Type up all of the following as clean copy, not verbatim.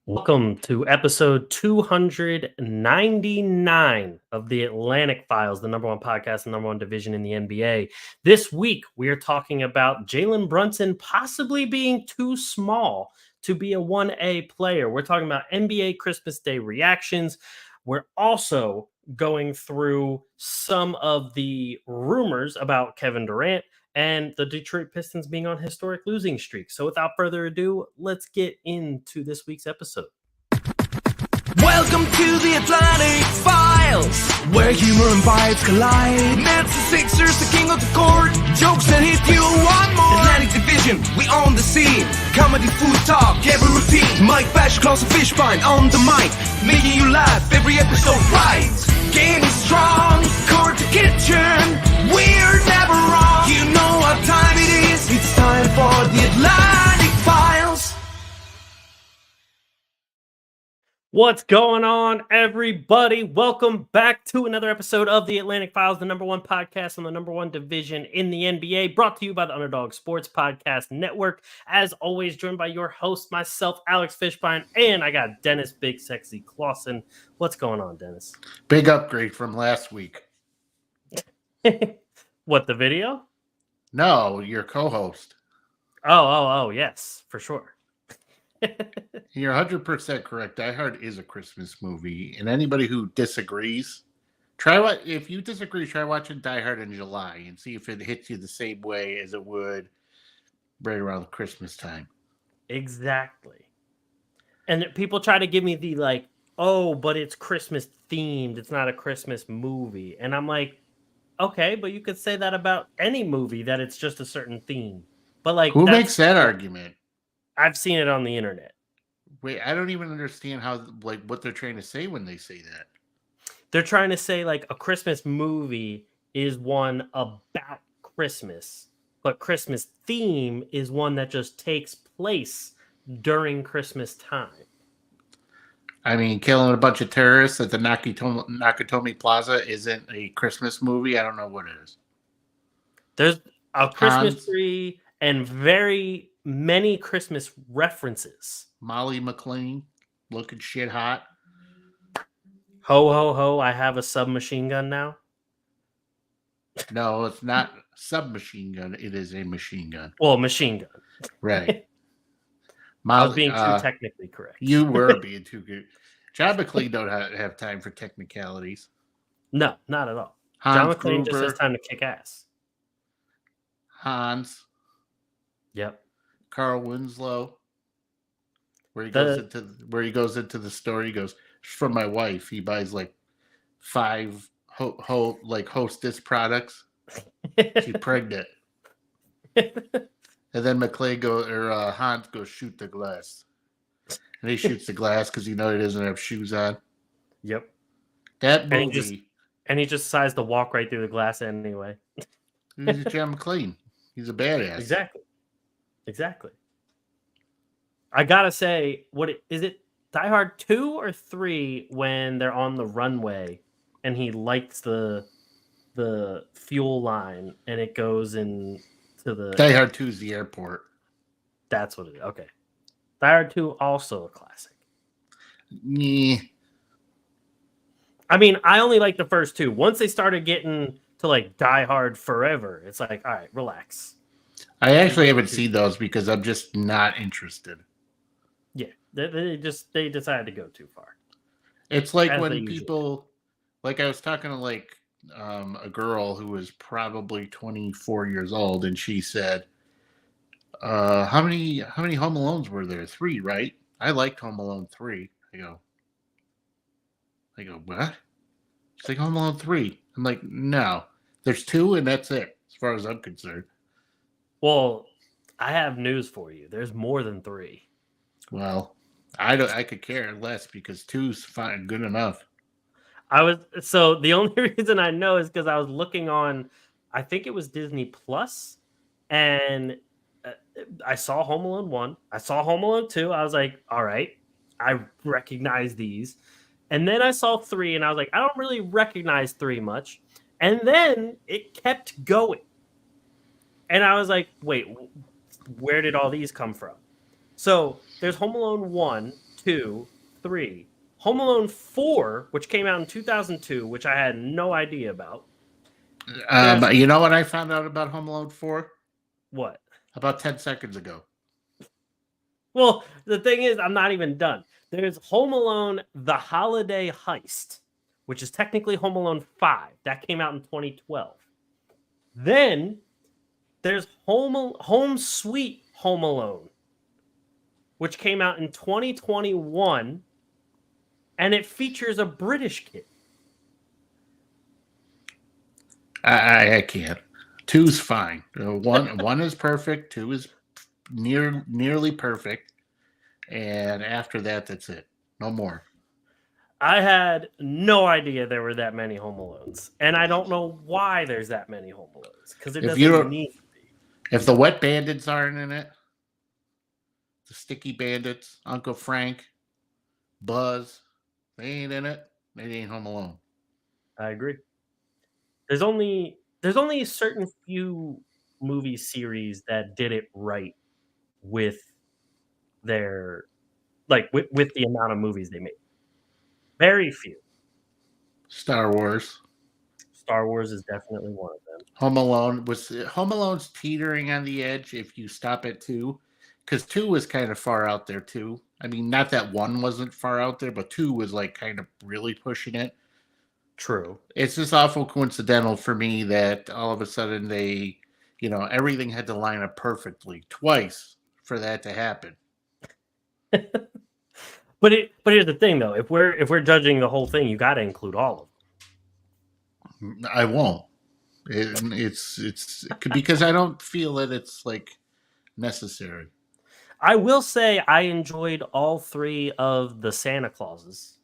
Welcome to episode 299 of the Atlantic Files, the number one podcast, the number one division in the NBA. This week, we are talking about Jalen Brunson possibly being too small to be a 1A player. We're talking about NBA Christmas Day reactions. We're also going through some of the rumors about Kevin Durant and the Detroit Pistons being on historic losing streak. So without further ado, let's get into this week's episode. Welcome to the Atlantic Files, where humor and vibes collide. Nets and Sixers, the king of the court, jokes that hit you one more. Atlantic Division, we own the scene. Comedy, food talk, every routine. Mike Bash, Clausen, Fischbein on the mic, making you laugh every episode right. Game is strong, court to kitchen, we're never wrong. You know what time it is, it's time for the Atlantic Files. What's going on, everybody? Welcome back to another episode of the Atlantic Files, the number one podcast on the number one division in the NBA, brought to you by the Underdog Sports Podcast Network. As always, joined by your host, myself, Alex Fischbein, and I got Dennis Big Sexy Clausen. What's going on, Dennis? Big upgrade from last week. What, the video? No, your co-host. Oh, yes, for sure. You're 100% correct. Die Hard is a Christmas movie, and anybody who disagrees, if you disagree, try watching Die Hard in July and see if it hits you the same way as it would right around Christmas time. Exactly. And people try to give me the oh, but it's Christmas themed. It's not a Christmas movie. And I'm like, okay, but you could say that about any movie that it's just a certain theme. But who makes that argument? I've seen it on the internet. Wait, I don't even understand how what they're trying to say when they say that. They're trying to say a Christmas movie is one about Christmas, but Christmas theme is one that just takes place during Christmas time. I mean, killing a bunch of terrorists at the Nakatomi Plaza isn't a Christmas movie. I don't know what it is. There's a Christmas tree and very many Christmas references. Molly McLean looking shit hot. Ho, ho, ho, I have a submachine gun now. No, it's not submachine gun. It is a machine gun. Well, machine gun. Right. I was being too technically correct. You were being too good. John McClane don't have time for technicalities. No, not at all. John McClane just has time to kick ass. Hans. Yep. Carl Winslow. Where he goes into the store, he goes, from my wife. He buys 5 Hostess products. She's pregnant. And then McClane Hans goes shoot the glass. And he shoots the glass because he doesn't have shoes on. Yep. That movie. And he just decides to walk right through the glass anyway. He's John McClane. He's a badass. Exactly. I gotta say, is it Die Hard 2 or 3 when they're on the runway and he lights the fuel line and it goes into the Die Hard 2 is the airport. That's what it is. Okay. Die Hard 2 also a classic. Yeah. I mean, I only like the first two. Once they started getting to Die Hard Forever, it's all right, relax. I actually haven't seen those because I'm just not interested. Yeah, they decided to go too far. It's like when people, I was talking to a girl who was probably 24 years old, and she said, "How many Home Alones were there? 3, right? I liked Home Alone 3." I go, what? She's like, Home Alone 3. I'm like, no, there's 2, and that's it, as far as I'm concerned. Well, I have news for you. There's more than 3. Well, I could care less because 2's fine, good enough. So the only reason I know is because I was looking on, I think it was Disney Plus, and I saw Home Alone 1. I saw Home Alone 2. I was like, all right, I recognize these. And then I saw 3, and I was like, I don't really recognize 3 much. And then it kept going. And I was like, wait, where did all these come from? So there's Home Alone 1, 2, 3. Home Alone 4, which came out in 2002, which I had no idea about. You know what I found out about Home Alone 4? What? About 10 seconds ago. Well, the thing is, I'm not even done. There's Home Alone, The Holiday Heist, which is technically Home Alone 5. That came out in 2012. Then there's Home Sweet Home Alone, which came out in 2021, and it features a British kid. I can't. 2's fine. One is perfect. 2 is nearly perfect, and after that, that's it. No more. I had no idea there were that many Home Alones, and I don't know why there's that many Home Alones because it doesn't need to be. If the Wet Bandits aren't in it, the Sticky Bandits, Uncle Frank, Buzz, they ain't in it. They ain't Home Alone. I agree. There's only a certain few movie series that did it right with their with the amount of movies they made. Very few. Star Wars. Star Wars is definitely one of them. Home Alone's teetering on the edge if you stop at 2, because 2 was kind of far out there too. I mean, not that 1 wasn't far out there, but 2 was like kind of really pushing it. True. It's just awful coincidental for me that all of a sudden they, everything had to line up perfectly twice for that to happen. But here's the thing though, if we're judging the whole thing, you got to include all of them. I won't. It's because I don't feel that it's like necessary. I will say I enjoyed all 3 of the Santa Clauses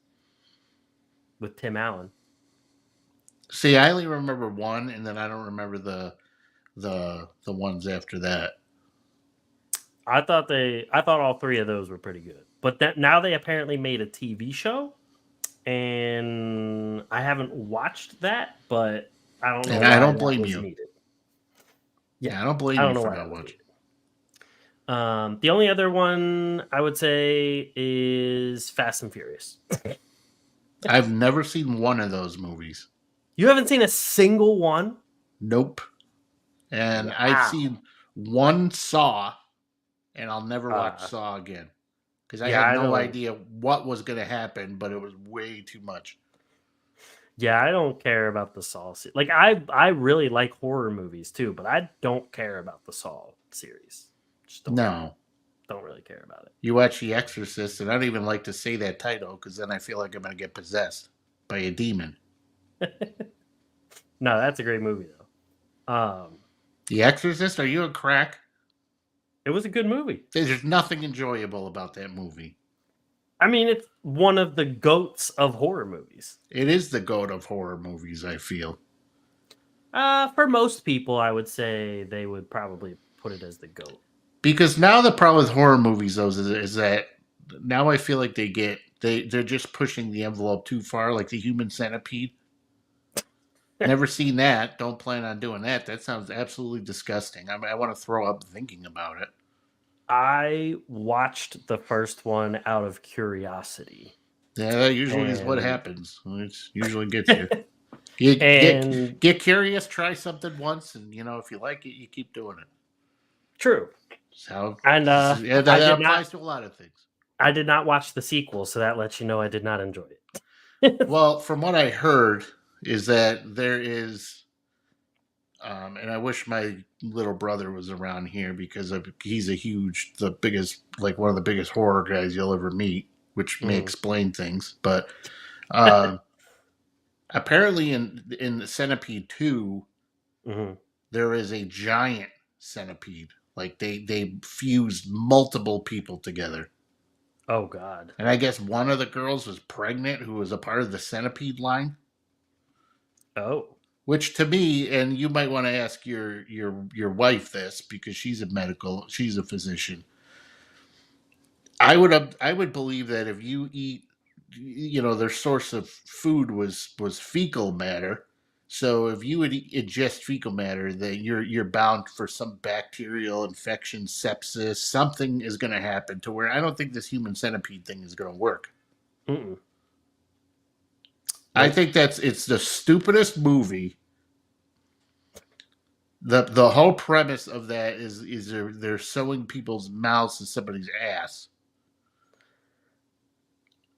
with Tim Allen. See, I only remember 1, and then I don't remember the ones after that. I thought all 3 of those were pretty good. But now they apparently made a TV show, and I haven't watched that, but I don't know. And I don't blame you. Needed. Yeah, I don't blame you for not watching. The only other one I would say is Fast and Furious. I've never seen one of those movies. You haven't seen a single one? Nope. And wow. I've seen one Saw, and I'll never watch Saw again. Because I had no idea what was going to happen, but it was way too much. Yeah, I don't care about the Saw series. Like, I really like horror movies too, but I don't care about the Saw series. Don't really care about it. You watch The Exorcist, and I don't even like to say that title because then I feel like I'm going to get possessed by a demon. No, that's a great movie though. The Exorcist? Are you a crack? It was a good movie. There's nothing enjoyable about that movie. I mean, it's one of the goats of horror movies. It is the goat of horror movies, I feel. For most people, I would say they would probably put it as the GOAT. Because now the problem with horror movies, though, is that now I feel like they're just pushing the envelope too far, like the Human Centipede. Never seen that. Don't plan on doing that. That sounds absolutely disgusting. I want to throw up thinking about it. I watched the first one out of curiosity. Yeah, that usually is what happens. It usually gets you. Get curious, try something once, and if you like it, you keep doing it. True. So, and that applies to a lot of things. I did not watch the sequel, so that lets you know I did not enjoy it. Well, from what I heard, is that there is, and I wish my little brother was around here because he's one of the biggest horror guys you'll ever meet, which may explain things. But apparently in the Centipede 2, there is a giant centipede. Like they fused multiple people together. Oh, God. And I guess one of the girls was pregnant who was a part of the centipede line. Oh. Which to me, and you might want to ask your wife this because she's a physician. I would believe that if you eat, their source of food was fecal matter, So if you would ingest fecal matter, then you're bound for some bacterial infection, sepsis. Something is going to happen to where I don't think this human centipede thing is going to work. Mm-mm. I Nope. think it's the stupidest movie. The whole premise of that is they're sewing people's mouths to somebody's ass.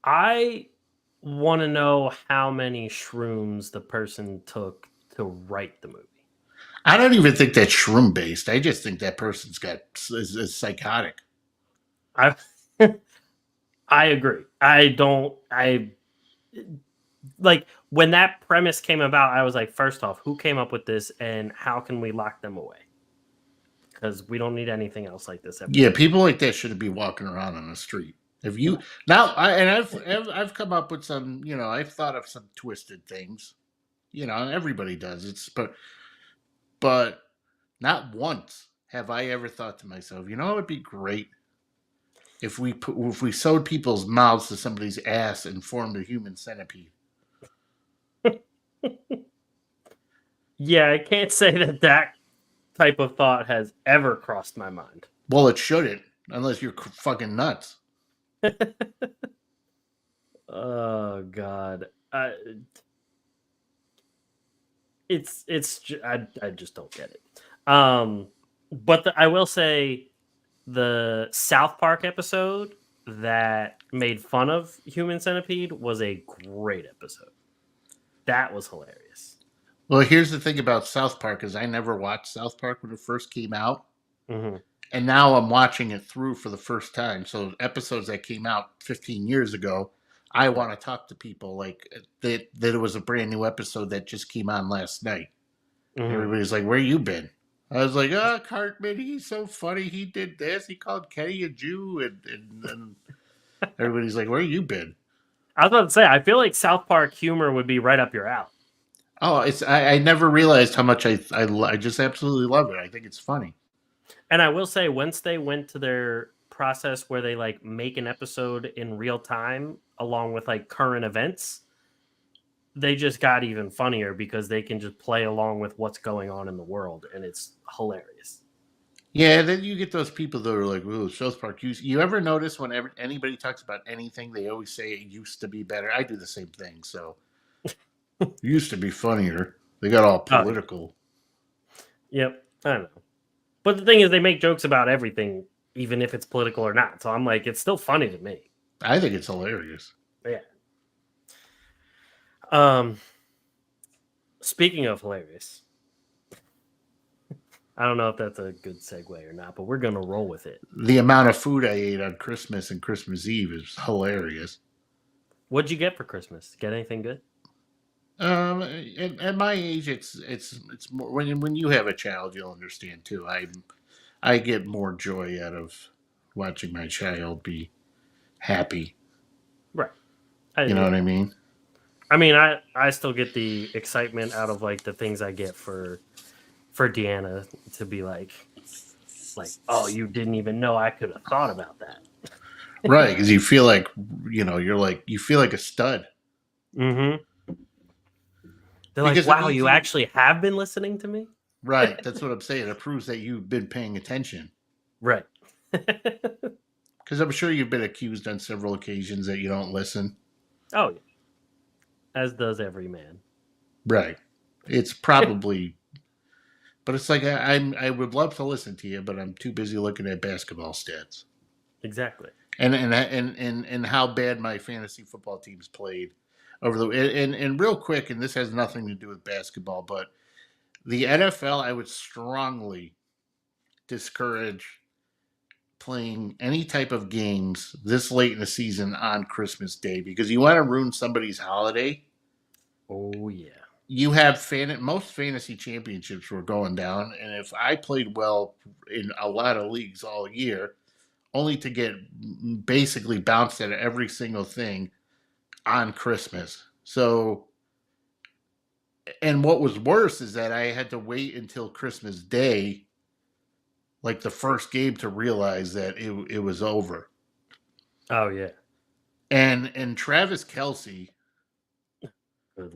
I want to know how many shrooms the person took to write the movie. I don't even think that's shroom based. I just think that person's is psychotic. I I agree. I like when that premise came about, I was like, first off, who came up with this and how can we lock them away? Because we don't need anything else like this. Yeah, people like that shouldn't be walking around on the street. If you now, I've come up with some, I've thought of some twisted things. Everybody does. But not once have I ever thought to myself, it would be great if we sewed people's mouths to somebody's ass and formed a human centipede. Yeah, I can't say that type of thought has ever crossed my mind. Well, it shouldn't, unless you're fucking nuts. Oh God, I just don't get it. But I will say the South Park episode that made fun of Human Centipede was a great episode. That was hilarious. Well, here's the thing about South Park is I never watched South Park when it first came out. Mm-hmm. And now I'm watching it through for the first time. So episodes that came out 15 years ago, I want to talk to people like that it was a brand new episode that just came on last night. Mm-hmm. Everybody's like, where you been? I was like, Cartman, he's so funny. He did this. He called Kenny a Jew. And everybody's like, where you been? I was about to say, I feel like South Park humor would be right up your alley. Oh, I never realized how much I just absolutely love it. I think it's funny. And I will say, once they went to their process where they like make an episode in real time along with like current events, they just got even funnier because they can just play along with what's going on in the world, and it's hilarious. Yeah, then you get those people that are like, "Ooh, South Park." You ever notice whenever anybody talks about anything, they always say it used to be better. I do the same thing. So, it used to be funnier. They got all political. Yep, I don't know. But the thing is, they make jokes about everything, even if it's political or not. So I'm like, it's still funny to me. I think it's hilarious. Yeah. Speaking of hilarious, I don't know if that's a good segue or not, but we're gonna roll with it. The amount of food I ate on Christmas and Christmas Eve is hilarious. What'd you get for Christmas? Get anything good? At my age, it's more when you have a child, you'll understand too. I get more joy out of watching my child be happy. Right. You know what I mean? I mean, I still get the excitement out of like the things I get for Deanna to be like, oh, you didn't even know I could have thought about that. Right, because you feel like you feel like a stud. Mm-hmm. They're because like, wow, you actually have been listening to me? Right, that's what I'm saying. It proves that you've been paying attention. Right. Because I'm sure you've been accused on several occasions that you don't listen. Oh, yeah. As does every man. Right. It's probably... But it's like, I would love to listen to you, but I'm too busy looking at basketball stats. Exactly. And how bad my fantasy football teams played over the and real quick, and this has nothing to do with basketball, but the NFL, I would strongly discourage playing any type of games this late in the season on Christmas Day because you want to ruin somebody's holiday. Oh yeah. You have most fantasy championships were going down, and if I played well in a lot of leagues all year, only to get basically bounced at every single thing on Christmas. So, and what was worse is that I had to wait until Christmas Day, like the first game, to realize that it was over. Oh yeah. And Travis Kelce,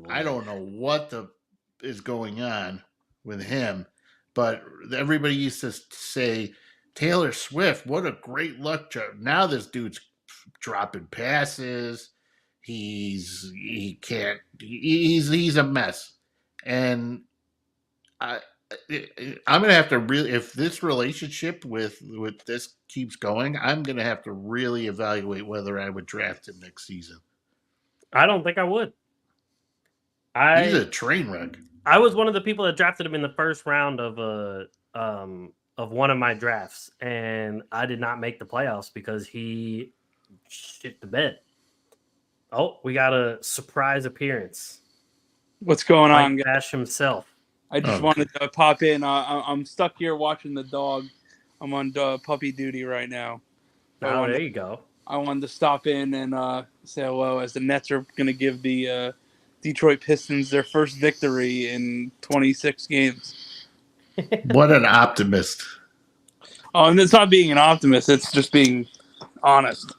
I don't know what the is going on with him. But everybody used to say, Taylor Swift, what a great luck job. Now this dude's dropping passes. He's a mess. And I'm gonna have to really, if this relationship with this keeps going, I'm gonna have to really evaluate whether I would draft him next season. I don't think I would. He's a train wreck. I was one of the people that drafted him in the first round of one of my drafts, and I did not make the playoffs because he shit the bed. Oh, we got a surprise appearance. What's going on, guys? Ash himself. I just wanted to pop in. I'm stuck here watching the dog. I'm on puppy duty right now. Oh, there you go. I wanted to stop in and say hello as the Nets are going to give the Detroit Pistons their first victory in 26 games. What an optimist. Oh, and it's not being an optimist. It's just being honest.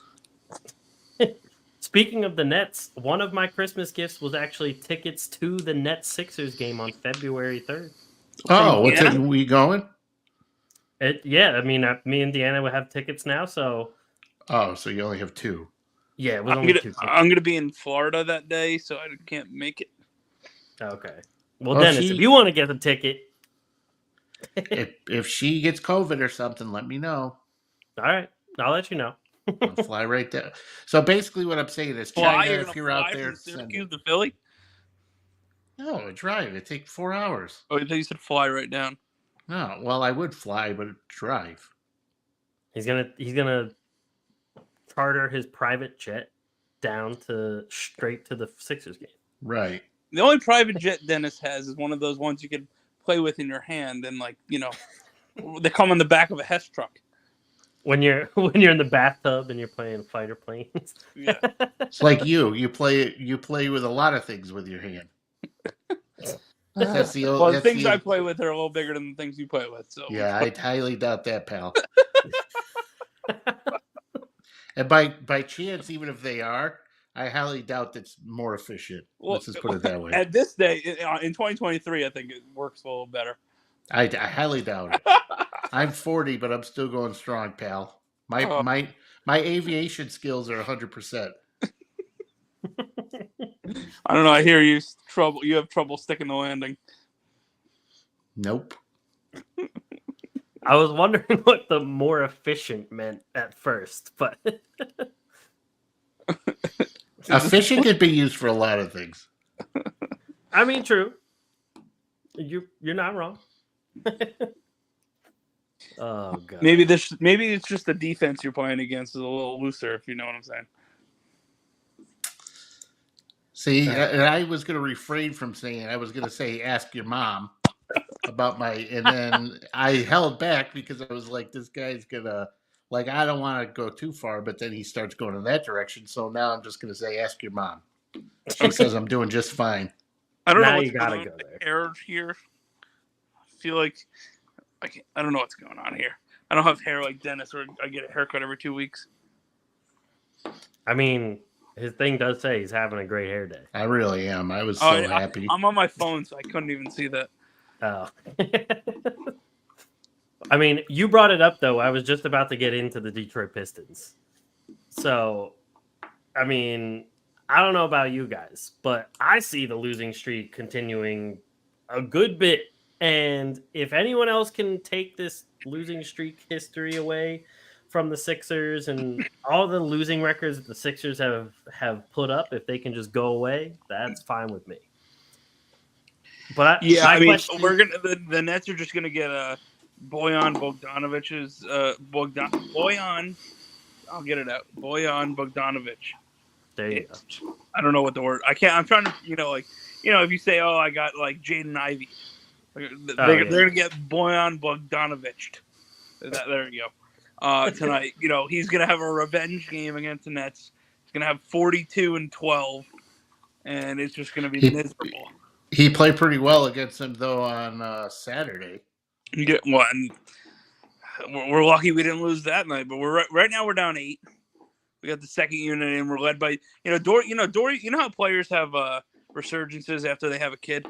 Speaking of the Nets, one of my Christmas gifts was actually tickets to the Nets-Sixers game on February 3rd. Oh, what's it? We going? Yeah, I mean, me and Deanna would have tickets now, so... Oh, so you only have two. Yeah, it was only 2 tickets. I'm going to be in Florida that day, so I can't make it. Okay. Well, Dennis, if you want to get the ticket... if she gets COVID or something, let me know. All right. I'll let you know. I'll fly right there. So basically what I'm saying is, China, if you're out there... Syracuse to Philly? No, drive. It takes 4 hours. Oh, I thought you said fly right down. No, well, I would fly, but drive. He's gonna charter his private jet down straight to the Sixers game. Right. The only private jet Dennis has is one of those ones you can play with in your hand, and they come on the back of a Hess truck. When you're in the bathtub and you're playing fighter planes. Yeah. It's like you play with a lot of things with your hand. That's the things I play with are a little bigger than the things you play with. So yeah, I highly doubt that, pal. And by chance, even if they are, I highly doubt it's more efficient. Let's just put it that way. At this day, in 2023, I think it works a little better. I highly doubt it. I'm 40, but I'm still going strong, pal. My aviation skills are 100%. I don't know. I hear you have trouble sticking the landing. Nope. I was wondering what the more efficient meant at first, but efficient could be used for a lot of things. I mean, true. You're not wrong. Oh god. Maybe it's just the defense you're playing against is a little looser, if you know what I'm saying. See, and I was going to refrain from saying, I was going to say, ask your mom about and then I held back because I was like, this guy's going to, I don't want to go too far, but then he starts going in that direction. So now I'm just going to say, ask your mom. She says I'm doing just fine. I don't know what's going on with the hair here. I feel like, I don't know what's going on here. I don't have hair like Dennis where I get a haircut every 2 weeks. I mean, his thing does say he's having a great hair day. I really am. I was so happy. I'm on my phone, so I couldn't even see that. Oh. I mean, you brought it up, though. I was just about to get into the Detroit Pistons. So, I mean, I don't know about you guys, but I see the losing streak continuing a good bit. And if anyone else can take this losing streak history away from the Sixers and all the losing records that the Sixers have put up, if they can just go away, that's fine with me. But the Nets are just gonna get Bojan Bogdanovic's Bojan. I'll get it out. Bojan Bogdanovic. There you go. I don't know what the word. I can't. I'm trying to. If you say, "Oh, I got Jaden Ivey," they're gonna get Bojan Bogdanovic. There you go. Tonight, he's gonna have a revenge game against the Nets. He's gonna have 42 and 12, and it's just gonna be miserable. He played pretty well against them though on Saturday. We're lucky we didn't lose that night, but we're right now we're down 8. We got the second unit and we're led by Dory. You know how players have resurgences after they have a kid.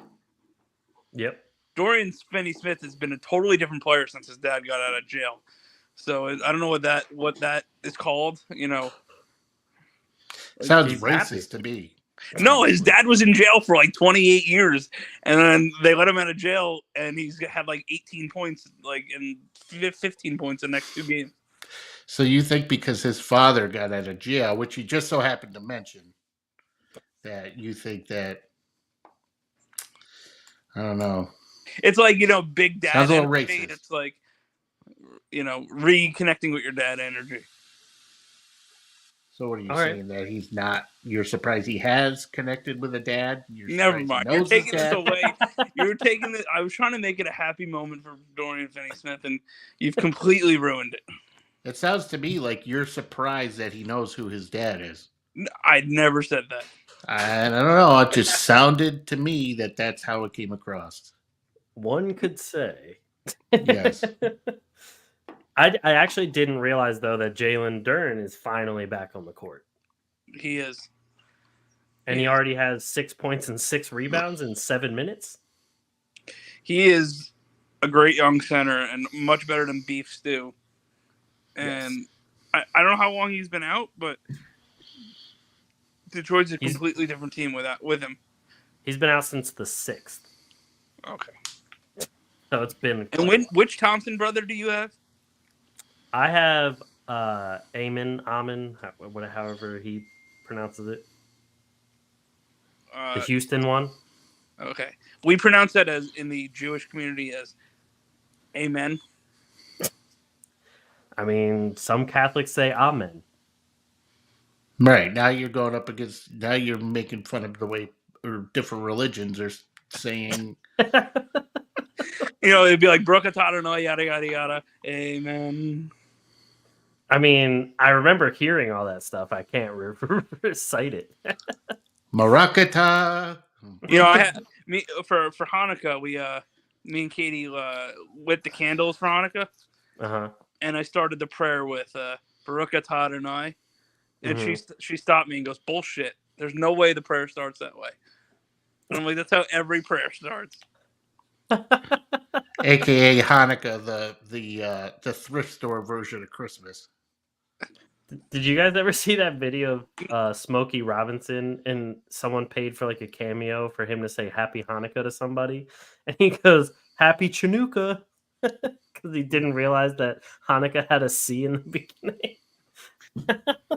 Yep. Dorian Finney-Smith has been a totally different player since his dad got out of jail. So I don't know what that is called. Sounds He's racist happy. to me. No, his dad was in jail for like 28 years, and then they let him out of jail, and he's had like 18 points, like in 15 points in the next 2 games. So you think because his father got out of jail, which you just so happened to mention, that you think that, I don't know. It's like, big dad Sounds a little energy. racist. It's like, reconnecting with your dad energy. So what are you All saying, that he's not? You're surprised he has connected with a dad? Never mind. You're taking this dad? away. You're taking this. I was trying to make it a happy moment for Dorian Finney-Smith, and you've completely ruined it. It sounds to me like you're surprised that he knows who his dad is. I never said that. I don't know. It just sounded to me that that's how it came across. One could say. Yes. I actually didn't realize, though, that Jalen Duran is finally back on the court. He is. And he already has 6 points and 6 rebounds in 7 minutes. He is a great young center and much better than Beef Stew. And yes. I don't know how long he's been out, but Detroit's a completely different team with him. He's been out since the 6th. Okay. So it's been... And which Thompson brother do you have? I have Amon, however he pronounces it. The Houston one. Okay. We pronounce that as in the Jewish community as Amen. I mean, some Catholics say Amen. Right. Now you're going up against, now you're making fun of the way or different religions are saying. It'd be like Baruch atah Adonai, yada, yada, yada. Amen. I mean, I remember hearing all that stuff. I can't recite it. Marakata. For Hanukkah, me and Katie lit the candles for Hanukkah. Uh-huh. And I started the prayer with Baruch atah Adonai. And she stopped me and goes, bullshit. There's no way the prayer starts that way. And I'm like, that's how every prayer starts. AKA Hanukkah, the thrift store version of Christmas. Did you guys ever see that video of Smokey Robinson and someone paid for like a cameo for him to say Happy Hanukkah to somebody? And he goes, Happy Chanukah, because he didn't realize that Hanukkah had a C in the beginning.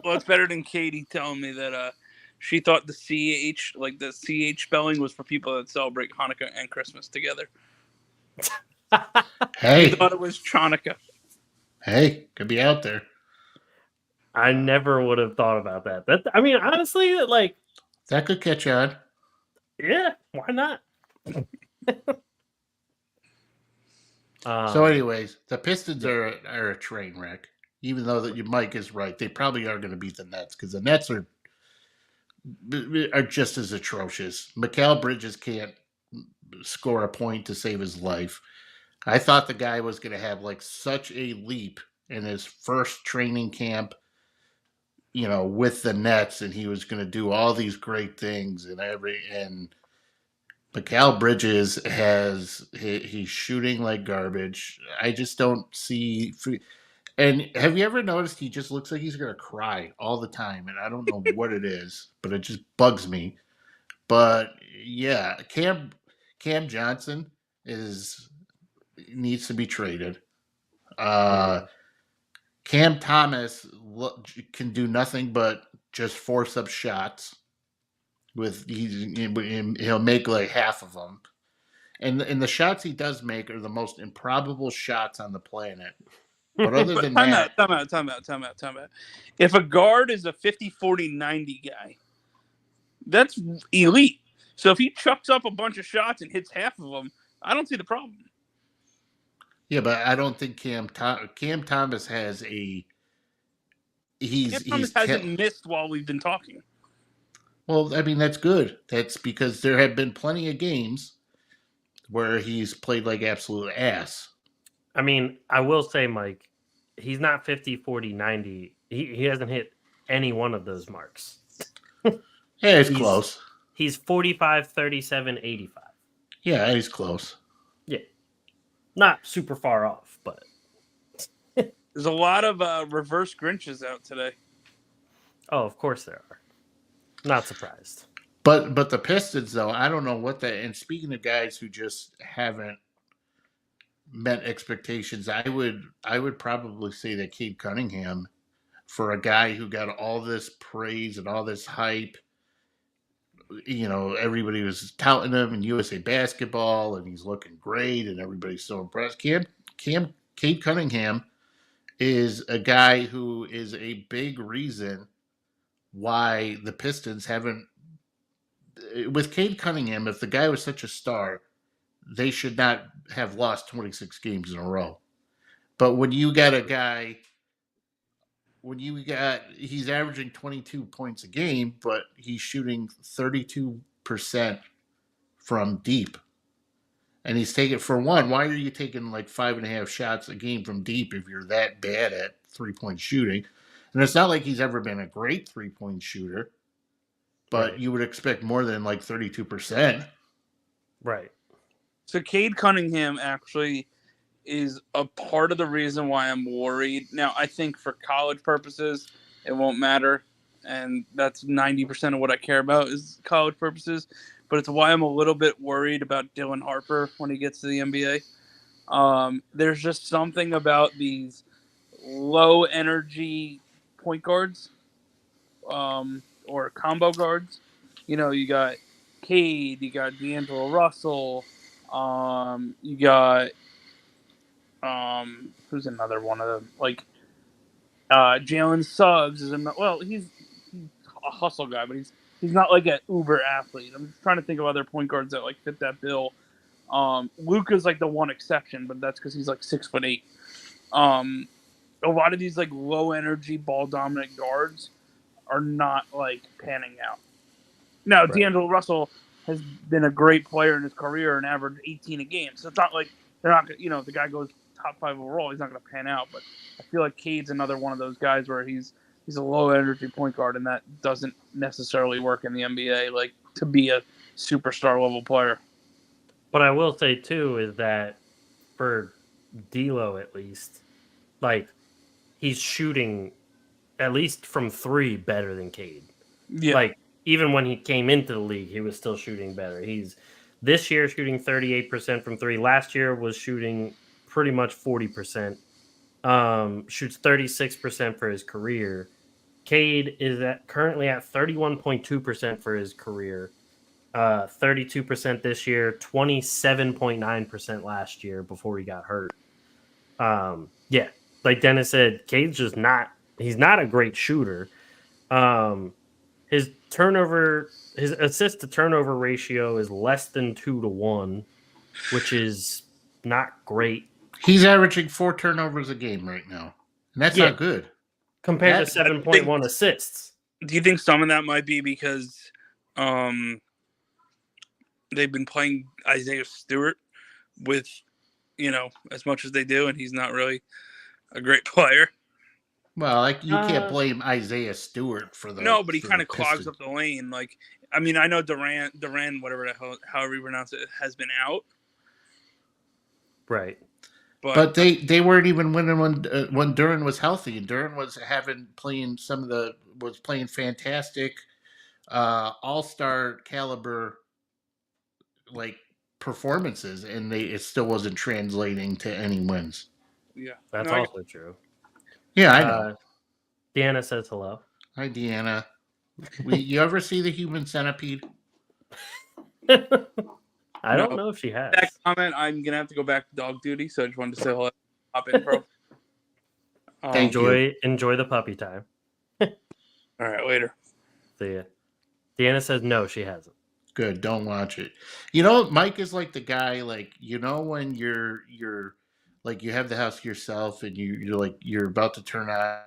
Well, it's better than Katie telling me that she thought the CH, like the CH spelling, was for people that celebrate Hanukkah and Christmas together. Hey. She thought it was Chanukah. Hey, could be out there. I never would have thought about that. I mean, honestly, like... That could catch on. Yeah, why not? So anyways, the Pistons are a train wreck. Even though that your Mike is right, they probably are going to beat the Nets because the Nets are just as atrocious. Mikal Bridges can't score a point to save his life. I thought the guy was going to have like such a leap in his first training camp, with the Nets, and he was going to do all these great things and Mikal Bridges he's shooting like garbage. I just don't see. And have you ever noticed he just looks like he's going to cry all the time? And I don't know what it is, but it just bugs me. But yeah, Cam Johnson needs to be traded. Cam Thomas can do nothing but just force up shots. He'll make like half of them. And the shots he does make are the most improbable shots on the planet. But other than that... Time out. If a guard is a 50-40-90 guy, that's elite. So if he chucks up a bunch of shots and hits half of them, I don't see the problem. Yeah, but I don't think Cam Thomas has a... Cam Thomas hasn't missed while we've been talking. Well, I mean, that's good. That's because there have been plenty of games where he's played like absolute ass. I mean, I will say, Mike, he's not 50-40-90. He hasn't hit any one of those marks. Yeah, it's close. He's 45-37-85. Yeah, he's close. Yeah. Not super far off, but There's a lot of reverse Grinches out today. oh, of course there are. Not surprised. But the Pistons, though, I don't know what that. And speaking of guys who just haven't met expectations, I would probably say that Cade Cunningham, for a guy who got all this praise and all this hype, everybody was touting him in USA Basketball, and he's looking great, and everybody's so impressed. Cade Cunningham is a guy who is a big reason why the Pistons haven't. With Cade Cunningham, if the guy was such a star, they should not have lost 26 games in a row. But when you got a guy, he's averaging 22 points a game, but he's shooting 32% from deep. And he's taking, for one, why are you taking like 5.5 shots a game from deep if you're that bad at 3-point shooting? And it's not like he's ever been a great 3-point shooter, but Right. you would expect more than like 32%. Right. So Cade Cunningham actually is a part of the reason why I'm worried. Now, I think for college purposes, it won't matter. And that's 90% of what I care about is college purposes. But it's why I'm a little bit worried about Dylan Harper when he gets to the NBA. There's just something about these low energy point guards or combo guards. You got Cade, you got D'Angelo Russell, you got who's another one of them? Like Jalen Suggs is he's a hustle guy, but he's not like an uber athlete. I'm just trying to think of other point guards that like fit that bill. Luka's like the one exception, but that's because he's like 6'8". A lot of these like low energy ball dominant guards are not like panning out. Now, right. D'Angelo Russell has been a great player in his career and averaged 18 a game. So it's not like they're not, if the guy goes top 5 overall, he's not going to pan out. But I feel like Cade's another one of those guys where he's a low energy point guard, and that doesn't necessarily work in the NBA, like to be a superstar level player. But I will say too is that for D'Lo at least, like he's shooting at least from 3 better than Cade. Yeah. Like even when he came into the league, he was still shooting better. He's this year shooting 38% from 3. Last year was shooting pretty much 40%. Shoots 36% for his career. Cade is currently at 31.2% for his career. 32% this year, 27.9% last year before he got hurt. Yeah, like Dennis said, Cade's just he's not a great shooter. His assist to turnover ratio is less than 2-1, which is not great. He's averaging 4 turnovers a game right now. And that's not good. Compared to 7.1 assists. Do you think some of that might be because they've been playing Isaiah Stewart with, as much as they do, and he's not really a great player? Well, like you can't blame Isaiah Stewart for the. No, but he kind of clogs up the lane. Like, I mean, I know Durant, whatever the hell, however you pronounce it, has been out. Right. But they weren't even winning when Durant was healthy, and Durant was playing fantastic, all-star caliber like performances, and it still wasn't translating to any wins. Yeah, that's also true. Yeah, I know. Deanna says hello. Hi, Deanna. You ever see The Human Centipede? I don't know if she has. That comment, I'm gonna have to go back to dog duty, so I just wanted to say hello. Hop in, bro. Enjoy the puppy time. All right, later. See ya. Deanna says no, she hasn't. Good, don't watch it. Mike is like the guy, like when you're like you have the house to yourself and you're about to turn on.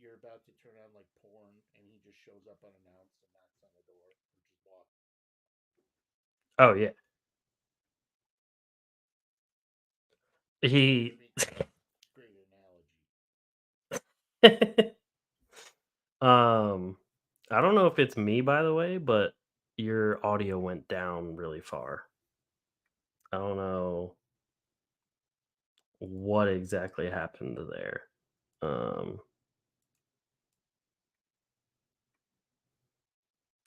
You're about to turn on like porn, and he just shows up unannounced and knocks on the door and just walks. Oh yeah. Great analogy. I don't know if it's me, by the way, but your audio went down really far. I don't know what exactly happened there.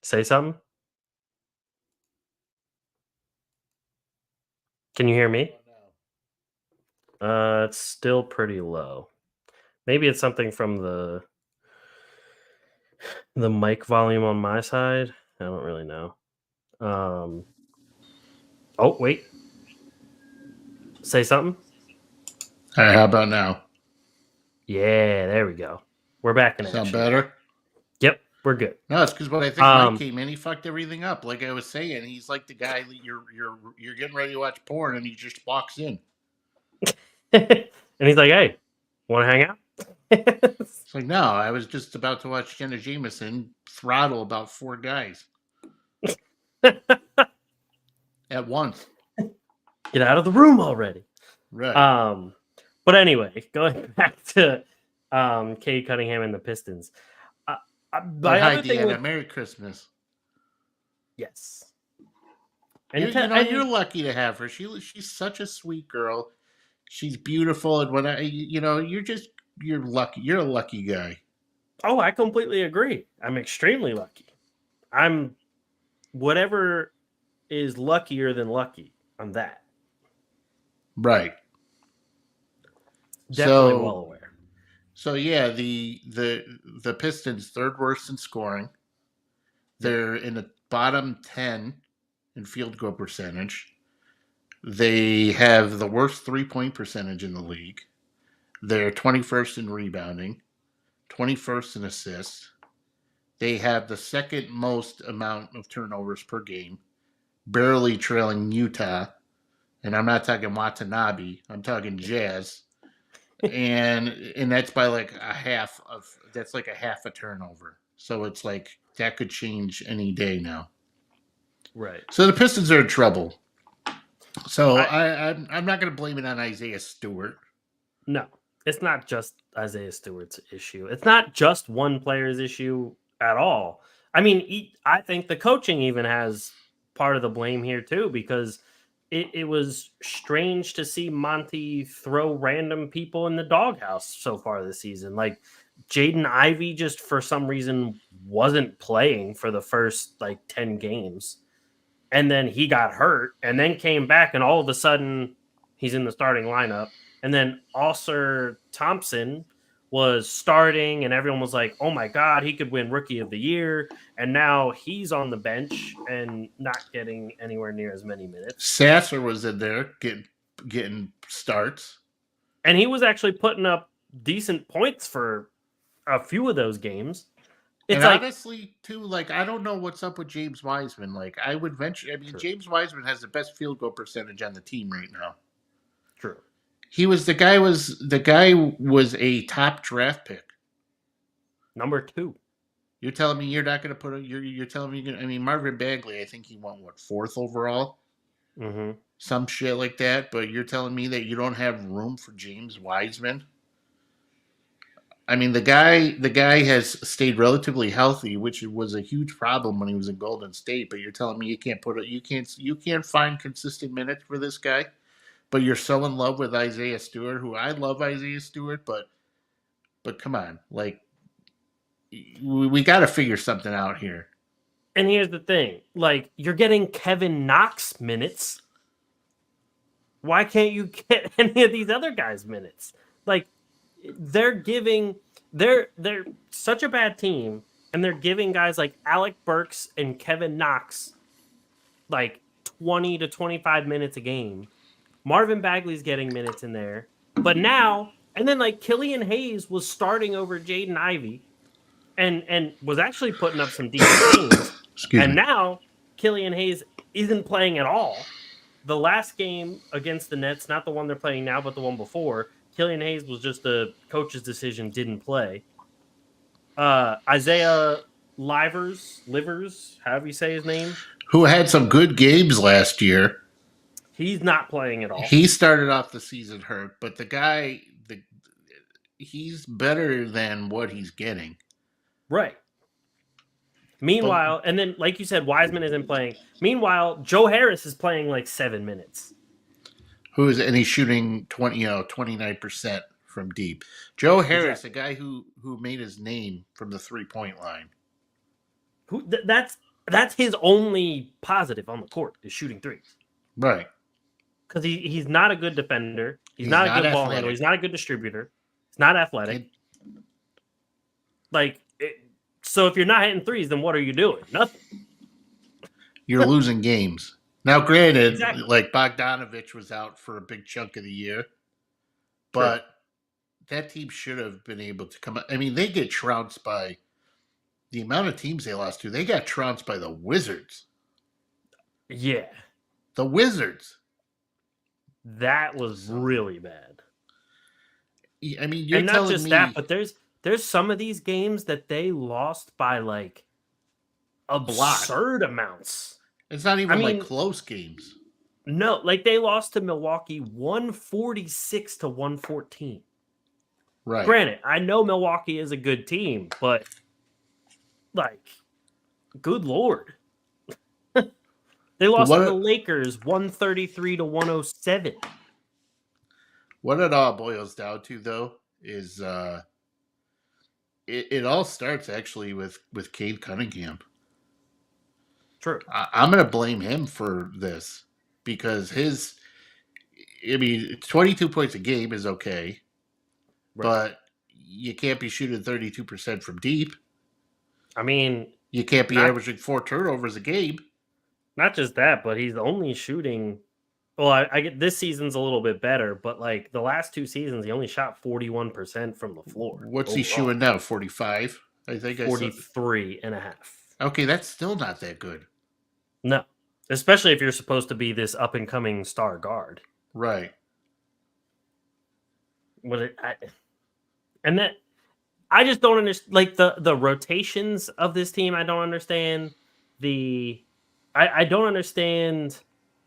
Say something. Can you hear me? It's still pretty low. Maybe it's something from the mic volume on my side. I don't really know. Oh, wait. Say something. All right, how about now? Yeah, there we go. We're back in Sound action. better? Yep, we're good. No, it's because when I think Mike came in, he fucked everything up. Like I was saying, he's like the guy that you're getting ready to watch porn, and he just walks in. And he's like, "Hey, want to hang out?" It's like, no, I was just about to watch Jenna Jameson throttle about 4 guys at once. Get out of the room already. Right. But anyway, going back to Kate Cunningham and the Pistons. Hi, Deanna. Merry Christmas. Yes. And you're lucky to have her. She's such a sweet girl. She's beautiful, and when you're lucky. You're a lucky guy. Oh, I completely agree. I'm extremely lucky. I'm whatever is luckier than lucky. I'm that. Right. Definitely well aware. So yeah, the Pistons third worst in scoring. They're in the bottom 10 in field goal percentage. They have the worst 3-point percentage in the league. They're 21st in rebounding, 21st in assists. They have the second most amount of turnovers per game, barely trailing Utah. And I'm not talking Watanabe. I'm talking Jazz. and that's by like a half a turnover. So it's like that could change any day now. Right. So the Pistons are in trouble. So I'm not going to blame it on Isaiah Stewart. No, it's not just Isaiah Stewart's issue. It's not just one player's issue at all. I mean, I think the coaching even has part of the blame here too, because it was strange to see Monty throw random people in the doghouse so far this season. Like Jaden Ivey just for some reason wasn't playing for the first like 10 games. And then he got hurt and then came back and all of a sudden he's in the starting lineup. And then Ausar Thompson was starting and everyone was like, oh my God, he could win Rookie of the Year. And now he's on the bench and not getting anywhere near as many minutes. Sasser was in there getting starts. And he was actually putting up decent points for a few of those games. It's and like, honestly, too, like, I don't know what's up with James Wiseman. Like, I would venture, true. James Wiseman has the best field goal percentage on the team right now. True. The guy was a top draft pick. Number 2. You're telling me you're not going to put you're telling me Marvin Bagley, I think he went 4th overall? Mm-hmm. Some shit like that, but you're telling me that you don't have room for James Wiseman? I mean, the guy has stayed relatively healthy, which was a huge problem when he was in Golden State, but you're telling me you can't find consistent minutes for this guy? But you're so in love with Isaiah Stewart, who I love Isaiah Stewart, but come on, like we got to figure something out here. And here's the thing, like you're getting Kevin Knox minutes. Why can't you get any of these other guys minutes? Like they're such a bad team, and they're giving guys like Alec Burks and Kevin Knox like 20 to 25 minutes a game. Marvin Bagley's getting minutes in there. But now, and then like Killian Hayes was starting over Jaden Ivey and was actually putting up some decent games. And now Killian Hayes isn't playing at all. The last game against the Nets, not the one they're playing now, but the one before, Killian Hayes was just a coach's decision, didn't play. Isaiah Livers, however you say his name. Who had some good games last year. He's not playing at all. He started off the season hurt, but the guy, he's better than what he's getting. Right. Meanwhile, and then like you said, Wiseman isn't playing. Meanwhile, Joe Harris is playing like 7 minutes. And he's shooting 29% from deep. Joe Harris, a guy who made his name from the 3-point line. That's his only positive on the court is shooting threes. Right. Because he's not a good defender. He's not a good ball handler. He's not a good distributor. He's not athletic. So if you're not hitting threes, then what are you doing? Nothing. You're losing games. Now, granted, like Bogdanovich was out for a big chunk of the year, but that team should have been able to come. I mean, they get trounced by the amount of teams they lost to. They got trounced by the Wizards. Yeah. The Wizards. That was really bad. I mean, you're and not telling just me that, but there's some of these games that they lost by like absurd amounts. It's not even like close games. No, like they lost to Milwaukee 146 to 114. Right. Granted, I know Milwaukee is a good team, but like, good Lord. They lost to the Lakers 133 to 107. What it all boils down to, though, is it all starts actually with Cade Cunningham. True. I'm going to blame him for this because 22 points a game is okay, but you can't be shooting 32% from deep. I mean, you can't be averaging 4 turnovers a game. Not just that, but he's only shooting. Well, I get this season's a little bit better, but like the last 2 seasons, he only shot 41% from the floor. What's he shooting now? 45? I think 43 and a half. Okay, that's still not that good. No, especially if you're supposed to be this up and coming star guard, right? I just don't understand. Like the rotations of this team, I don't understand. I don't understand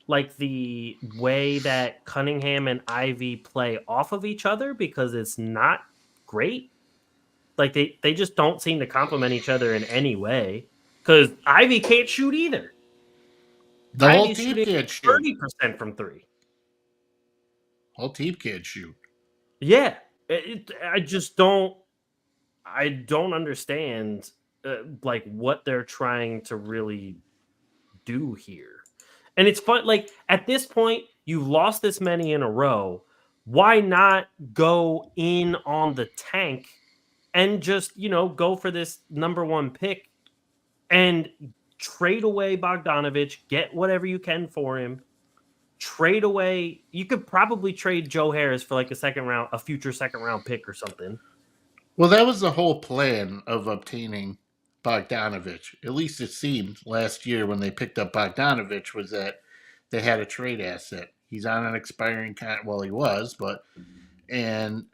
like the way that Cunningham and Ivy play off of each other because it's not great. Like they just don't seem to complement each other in any way. Because Ivy can't shoot either. The whole team can't shoot. 30% from 3. Whole team can't shoot. Yeah, I just don't. I don't understand like what they're trying to really do here. And it's fun. Like at this point, you've lost this many in a row. Why not go in on the tank and just go for this number 1 pick and trade away Bogdanovich, get whatever you can for him. Trade away. You could probably trade Joe Harris for like a future second round pick or something. Well, that was the whole plan of obtaining Bogdanovich. At least it seemed last year when they picked up Bogdanovich was that they had a trade asset. He's on an expiring contract. Well, he was, but and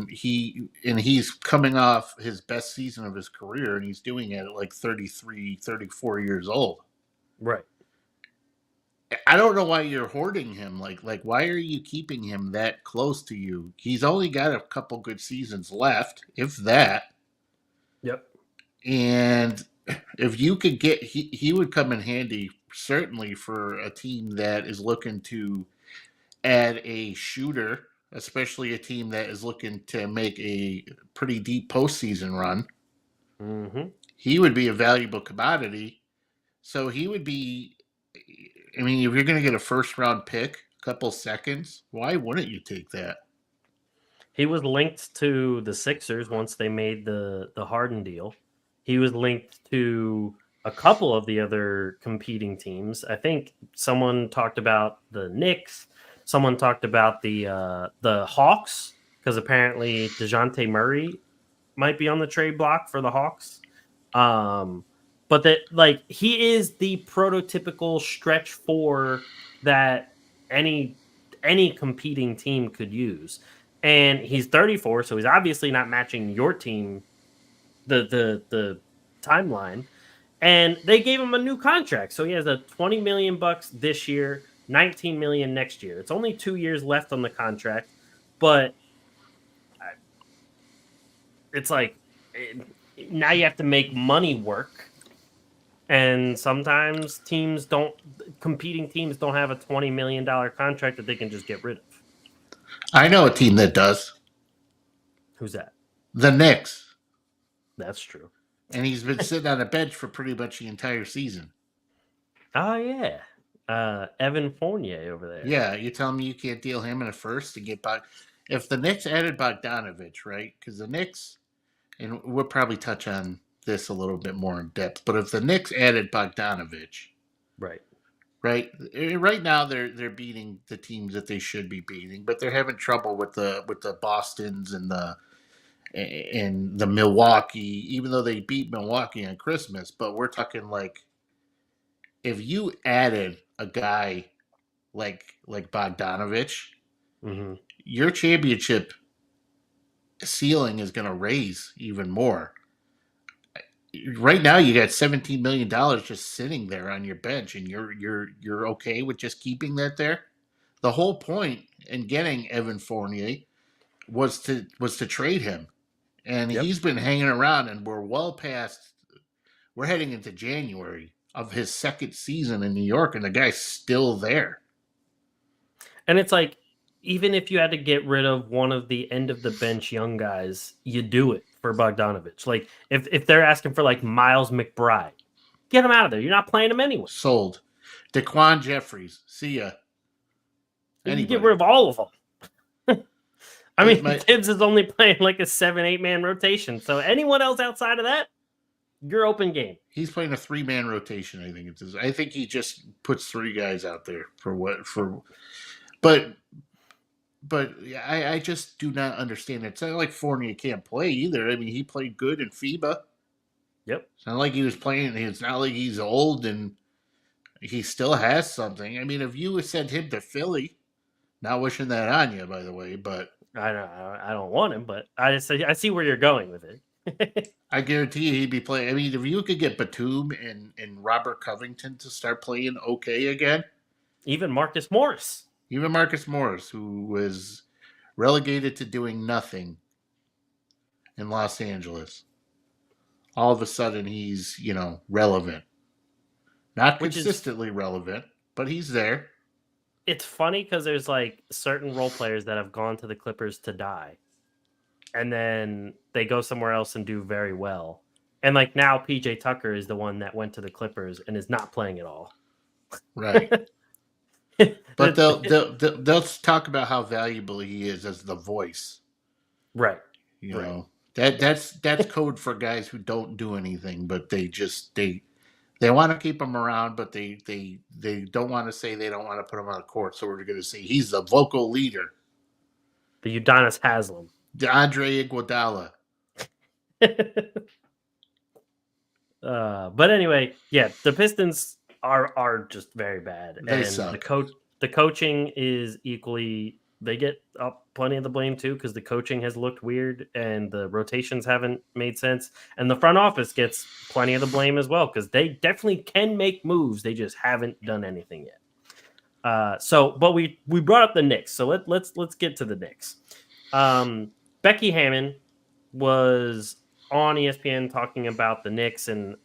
he's coming off his best season of his career, and he's doing it at like 33, 34 years old. Right. I don't know why you're hoarding him. Like why are you keeping him that close to you? He's only got a couple good seasons left, if that. Yep. And if you could get, he would come in handy certainly for a team that is looking to add a shooter, especially a team that is looking to make a pretty deep postseason run. Mm-hmm. He would be a valuable commodity. So he would be, I mean, if you're going to get a first-round pick, a couple seconds, why wouldn't you take that? He was linked to the Sixers once they made the Harden deal. He was linked to a couple of the other competing teams. I think someone talked about the Knicks. Someone talked about the Hawks because apparently DeJounte Murray might be on the trade block for the Hawks. But that like he is the prototypical stretch 4 that any competing team could use. And he's 34, so he's obviously not matching your team the timeline. And they gave him a new contract. So he has a $20 million this year, $19 million next year. It's only 2 years left on the contract, but it's like now you have to make money work. And sometimes competing teams don't have a $20 million contract that they can just get rid of. I know a team that does. Who's that? The Knicks. That's true. And he's been sitting on a bench for pretty much the entire season. Oh, yeah. Evan Fournier over there. Yeah, you're telling me you can't deal him in a first to get back? If the Knicks added Bogdanovich, right? Because the Knicks, and we'll probably touch on this a little bit more in depth, but if the Knicks added Bogdanovich, right now they're beating the teams that they should be beating, but they're having trouble with the Bostons and the Milwaukee, even though they beat Milwaukee on Christmas. But we're talking like if you added a guy like Bogdanovich, your championship ceiling is going to raise even more. Right now, you got $17 million just sitting there on your bench, and you're okay with just keeping that there. The whole point in getting Evan Fournier was to trade him, and he's been hanging around, and we're heading into January of his second season in New York, and the guy's still there. And it's like, even if you had to get rid of one of the end of the bench young guys, you do it for Bogdanovich. Like if they're asking for like Miles McBride, get him out of there. You're not playing him anyway. Sold. Daquan Jeffries. See ya. You get rid of all of them. I mean, Tibbs is only playing like a 7-8 man rotation. So anyone else outside of that, you're open game. He's playing a 3-man rotation. I think he just puts 3 guys out there But I just do not understand it. It's not like Fournier can't play either. I mean, he played good in FIBA. Yep. It's not like he was playing. It's not like he's old and he still has something. I mean, if you sent him to Philly, not wishing that on you, by the way, but I don't want him, but I see where you're going with it. I guarantee you he'd be playing. I mean, if you could get Batum and Robert Covington to start playing okay again. Even Marcus Morris. Who was relegated to doing nothing in Los Angeles. All of a sudden, he's, relevant. Not consistently relevant, but he's there. It's funny because there's like certain role players that have gone to the Clippers to die. And then they go somewhere else and do very well. And like now PJ Tucker is the one that went to the Clippers and is not playing at all. Right. But they'll talk about how valuable he is as the voice. Right. You know. That's code for guys who don't do anything, but they want to keep him around, but they don't want to say they don't want to put him on the court. So we're going to say he's the vocal leader. The Udonis Haslem. Andre Iguodala. But anyway, yeah, the Pistons are just very bad. They suck. The coaching is equally. They get up plenty of the blame too because the coaching has looked weird and the rotations haven't made sense. And the front office gets plenty of the blame as well because they definitely can make moves. They just haven't done anything yet. But we brought up the Knicks, so let's get to the Knicks. Becky Hammon was on ESPN talking about the Knicks and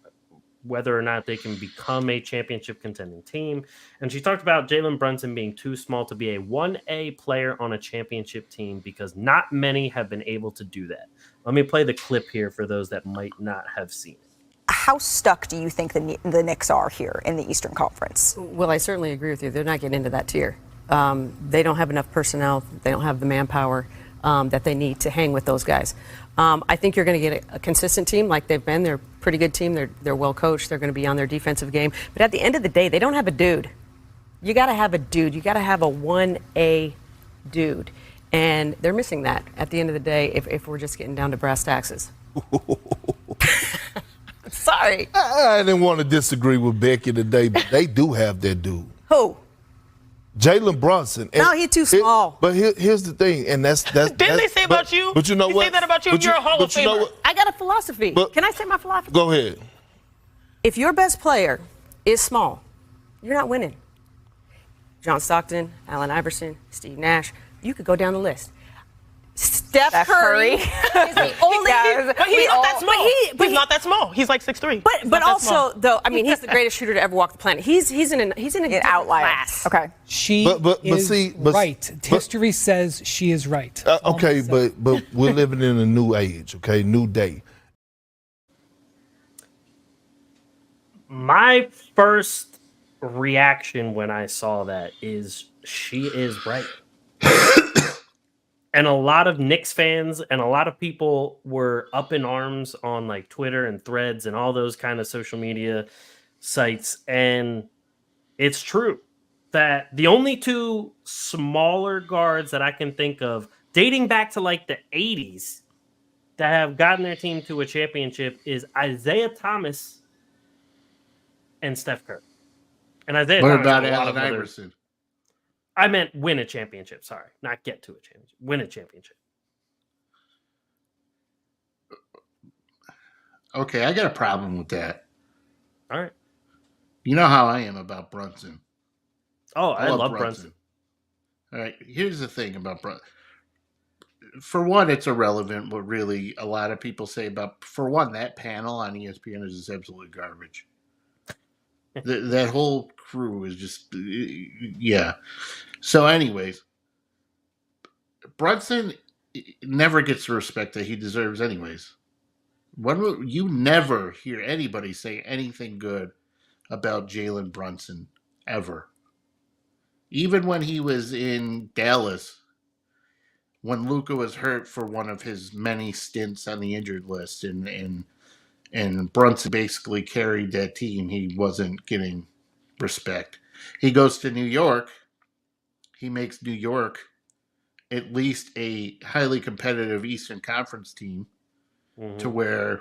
whether or not they can become a championship contending team. And she talked about Jalen Brunson being too small to be a 1A player on a championship team because not many have been able to do that. Let me play the clip here for those that might not have seen it. How stuck do you think the Knicks are here in the Eastern Conference? Well, I certainly agree with you. They're not getting into that tier. They don't have enough personnel. They don't have the manpower that they need to hang with those guys. I think you're going to get a consistent team like they've been. They're a pretty good team. They're well coached. They're going to be on their defensive game. But at the end of the day, they don't have a dude. You got to have a dude. You got to have a 1A dude. And they're missing that at the end of the day if we're just getting down to brass taxes. Sorry. I didn't want to disagree with Becky today, but they do have that dude. Who? Jalen Brunson. No, he's too small. But here's the thing, and that's Didn't they say about you? But you know they what? Say that about you. You're a Hall of Famer. I got a philosophy. Can I say my philosophy? Go ahead. If your best player is small, you're not winning. John Stockton, Allen Iverson, Steve Nash, you could go down the list. Steph Curry is the only. But he's not that small. He's not that small. He's like 6'3". But also, though, I mean, he's the greatest shooter to ever walk the planet. He's in an outlier. class. Okay. She is right. History says she is right. Okay, but we're living in a new age, okay, new day. My first reaction when I saw that is she is right. And a lot of Knicks fans and a lot of people were up in arms on like Twitter and Threads and all those kind of social media sites. And it's true that the only two smaller guards that I can think of dating back to like the 80s that have gotten their team to a championship is Isaiah Thomas and Steph Curry. And Isaiah What Thomas about had a lot of Allen other- Iverson? I meant win a championship. Sorry, not get to a championship. Win a championship. Okay, I got a problem with that. All right. You know how I am about Brunson. Oh, I love Brunson. All right, here's the thing about Brunson. For one, it's irrelevant what really a lot of people say about. For one, that panel on ESPN is just absolute garbage. That whole crew is just, yeah. So, anyways, Brunson never gets the respect that he deserves, anyways. You never hear anybody say anything good about Jalen Brunson ever. Even when he was in Dallas, when Luka was hurt for one of his many stints on the injured list, and Brunson basically carried that team, he wasn't getting respect. He goes to New York. He makes New York at least a highly competitive Eastern Conference team to where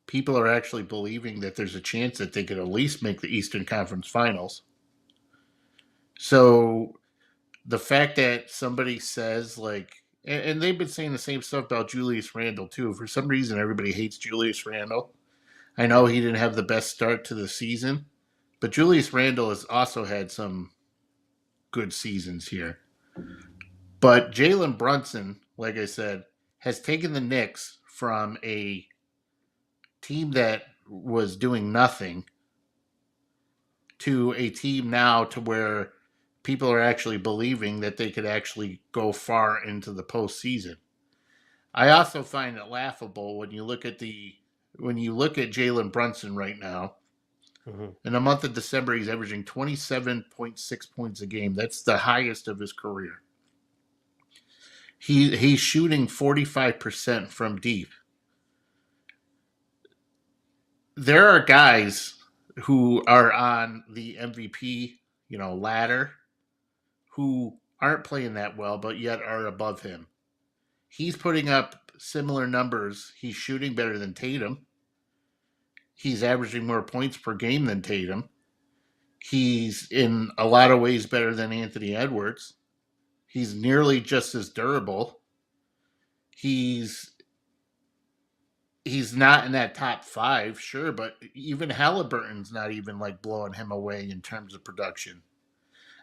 people are actually believing that there's a chance that they could at least make the Eastern Conference Finals. So the fact that somebody says, like, and they've been saying the same stuff about Julius Randle, too. For some reason, everybody hates Julius Randle. I know he didn't have the best start to the season, but Julius Randle has also had some good seasons here. But Jalen Brunson, like I said, has taken the Knicks from a team that was doing nothing to a team now to where people are actually believing that they could actually go far into the postseason. I also find it laughable when you look at Jalen Brunson right now. In the month of December, he's averaging 27.6 points a game. That's the highest of his career. He's shooting 45% from deep. There are guys who are on the MVP, ladder, who aren't playing that well, but yet are above him. He's putting up similar numbers. He's shooting better than Tatum. He's averaging more points per game than Tatum. He's in a lot of ways better than Anthony Edwards. He's nearly just as durable. He's not in that top 5, sure, but even Halliburton's not even like blowing him away in terms of production.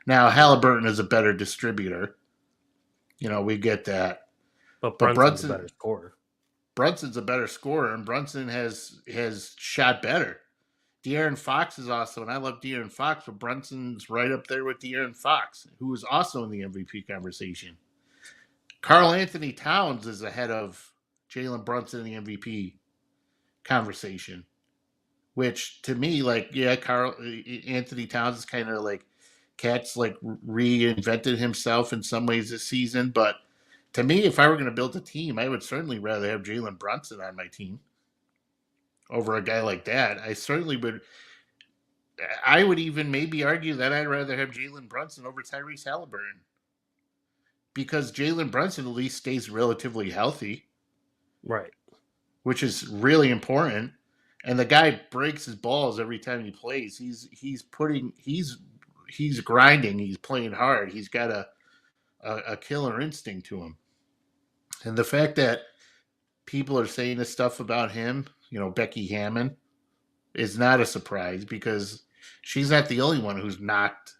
Now, Halliburton is a better distributor. We get that. But Brunson's a better scorer. Brunson's a better scorer, and Brunson has shot better. De'Aaron Fox is also, and I love De'Aaron Fox, but Brunson's right up there with De'Aaron Fox, who is also in the MVP conversation. Karl Anthony Towns is ahead of Jalen Brunson in the MVP conversation, which to me, Karl Anthony Towns is kind of like Cat's like reinvented himself in some ways this season, but to me, if I were going to build a team, I would certainly rather have Jalen Brunson on my team over a guy like that. I certainly would. I would even maybe argue that I'd rather have Jalen Brunson over Tyrese Halliburton, because Jalen Brunson at least stays relatively healthy. Right. Which is really important. And the guy breaks his balls every time he plays. He's grinding. He's playing hard. He's got a killer instinct to him. And the fact that people are saying this stuff about him, Becky Hammon, is not a surprise, because she's not the only one who's knocked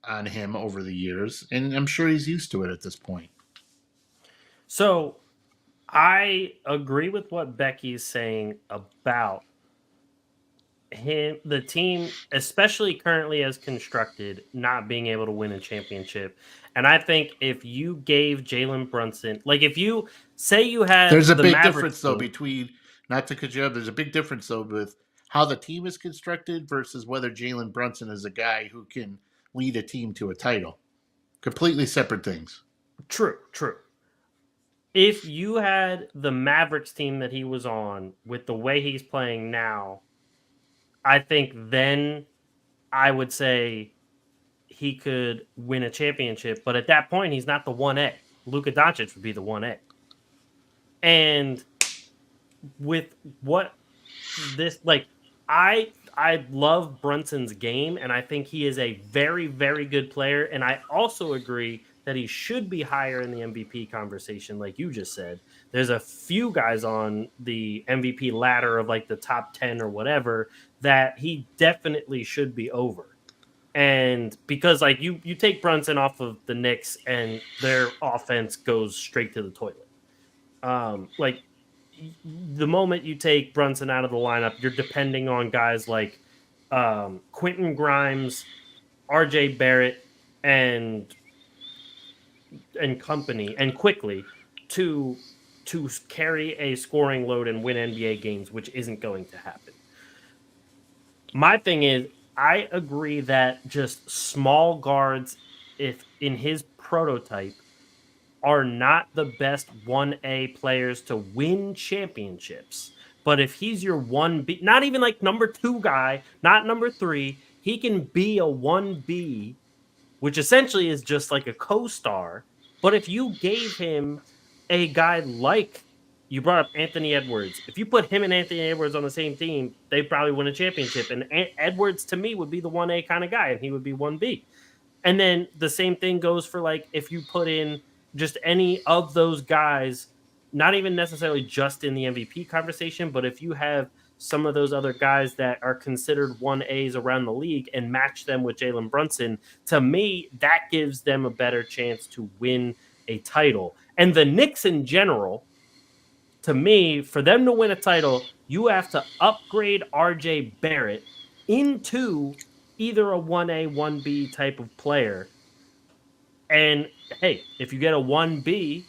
on him over the years. And I'm sure he's used to it at this point. So I agree with what Becky's saying about the team, especially currently as constructed, not being able to win a championship. And I think if you gave Jalen Brunson, like if you say you had There's a the big Mavericks difference though team, between, not to cut you off, there's a big difference though with how the team is constructed versus whether Jalen Brunson is a guy who can lead a team to a title. Completely separate things. True. If you had the Mavericks team that he was on with the way he's playing now, I think then I would say he could win a championship. But at that point, he's not the 1A. Luka Doncic would be the 1A. And with what this, like, I love Brunson's game, and I think he is a very, very good player. And I also agree that he should be higher in the MVP conversation, like you just said. There's a few guys on the MVP ladder of like the top 10 or whatever that he definitely should be over. And because like you take Brunson off of the Knicks and their offense goes straight to the toilet. Like the moment you take Brunson out of the lineup, you're depending on guys like Quentin Grimes, RJ Barrett, and company, and quickly to carry a scoring load and win NBA games, which isn't going to happen. My thing is, I agree that just small guards, if in his prototype, are not the best 1A players to win championships. But if he's your 1B, not even like number 2 guy, not number 3, he can be a 1B, which essentially is just like a co-star. But if you gave him a guy like, you brought up Anthony Edwards. If you put him and Anthony Edwards on the same team, they probably win a championship. And Edwards, to me, would be the 1A kind of guy, and he would be 1B. And then the same thing goes for like if you put in just any of those guys, not even necessarily just in the MVP conversation, but if you have some of those other guys that are considered 1As around the league and match them with Jalen Brunson, to me, that gives them a better chance to win a title. And the Knicks in general, to me, for them to win a title, you have to upgrade RJ Barrett into either a 1A, 1B type of player. And hey, if you get a 1B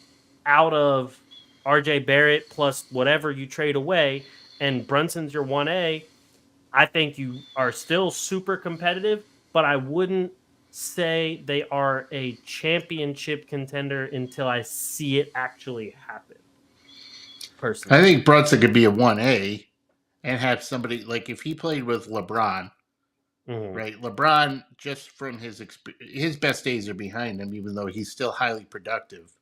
out of RJ Barrett plus whatever you trade away, and Brunson's your 1A, I think you are still super competitive, but I wouldn't say they are a championship contender until I see it actually happen. Personally, I think Brunson could be a 1A and have somebody, like if he played with LeBron, right? LeBron, just from his best days are behind him, even though he's still highly productive.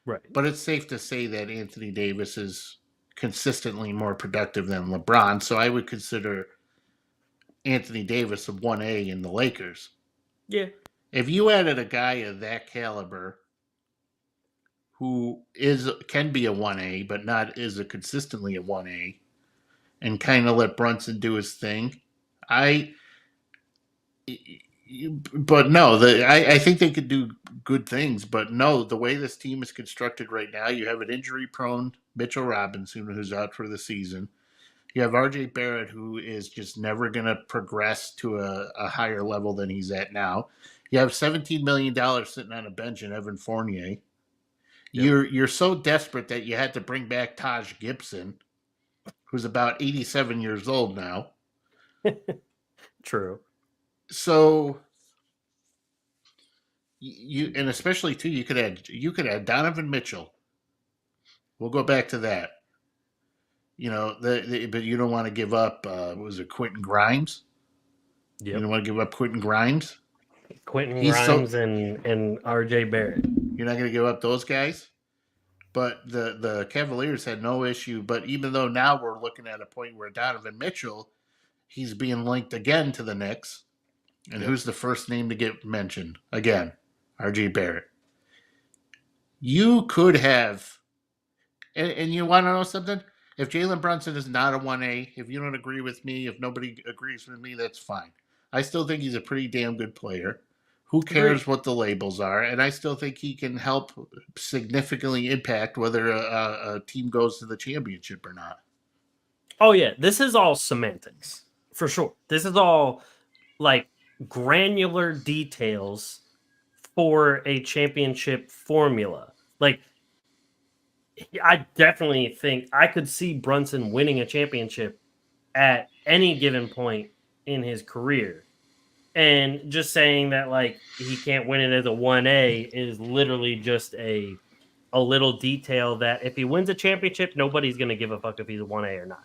Right. But it's safe to say that Anthony Davis is consistently more productive than LeBron. So I would consider Anthony Davis a 1A in the Lakers. Yeah. If you added a guy of that caliber who can be a 1A, but not is a consistently a 1A, and kind of let Brunson do his thing, I think they could do good things, but no, the way this team is constructed right now, you have an injury-prone Mitchell Robinson who's out for the season. You have RJ Barrett, who is just never going to progress to a higher level than he's at now. You have $17 million sitting on a bench in Evan Fournier. Yep. You're so desperate that you had to bring back Taj Gibson, who's about 87 years old now. True. So and especially too, you could add Donovan Mitchell. We'll go back to that. You know, but you don't want to give up. Was it Quentin Grimes? Yep. You don't want to give up Quentin Grimes. Quentin Grimes and RJ Barrett. You're not going to give up those guys. But the Cavaliers had no issue. But even though now we're looking at a point where Donovan Mitchell, he's being linked again to the Knicks. And who's the first name to get mentioned? Again, RJ Barrett. You could have, and you want to know something? If Jalen Brunson is not a 1A, if you don't agree with me, if nobody agrees with me, that's fine. I still think he's a pretty damn good player. Who cares what the labels are? And I still think he can help significantly impact whether a team goes to the championship or not. Oh, yeah. This is all semantics, for sure. This is all, like, granular details for a championship formula. Like, I definitely think I could see Brunson winning a championship at any given point in his career. And just saying that, like, he can't win it as a 1A is literally just a little detail that if he wins a championship, nobody's going to give a fuck if he's a 1A or not.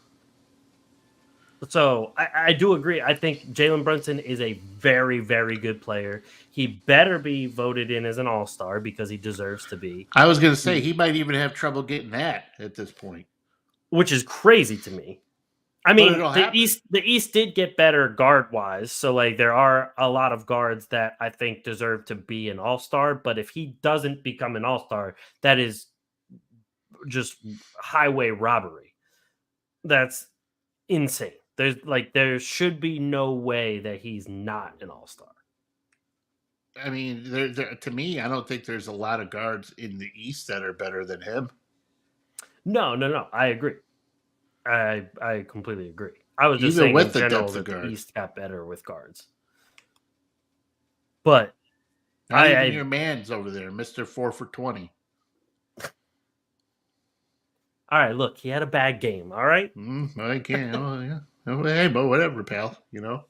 So I do agree. I think Jalen Brunson is a very, very good player. He better be voted in as an all-star because he deserves to be. I was going to say he might even have trouble getting that at this point. Which is crazy to me. I mean, the East did get better guard-wise. So, like, there are a lot of guards that I think deserve to be an all-star. But if he doesn't become an all-star, that is just highway robbery. That's insane. There should be no way that he's not an all-star. I mean, to me, I don't think there's a lot of guards in the East that are better than him. No. I agree. I completely agree. I was just saying in general that the East got better with guards. But not even your man's over there, Mr. 4 for 20. All right, look, he had a bad game. All right, I can't. Oh yeah. Oh, hey, but whatever, pal. You know.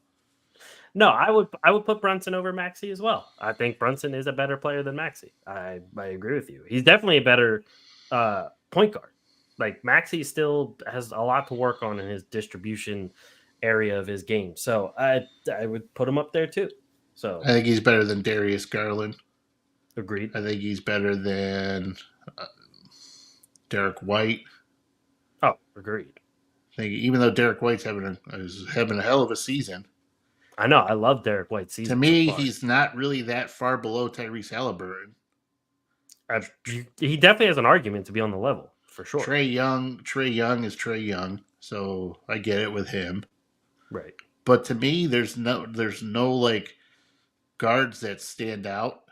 No, I would put Brunson over Maxey as well. I think Brunson is a better player than Maxey. I agree with you. He's definitely a better point guard. Like, Maxey still has a lot to work on in his distribution area of his game. So I would put him up there too. So I think he's better than Darius Garland. Agreed. I think he's better than Derek White. Oh, agreed. I think even though Derek White's having a hell of a season. I know. I love Derek White's season. To me, he's not really that far below Tyrese Halliburton. He definitely has an argument to be on the level, for sure. Trae Young is Trae Young, so I get it with him. Right. But to me, there's no like guards that stand out.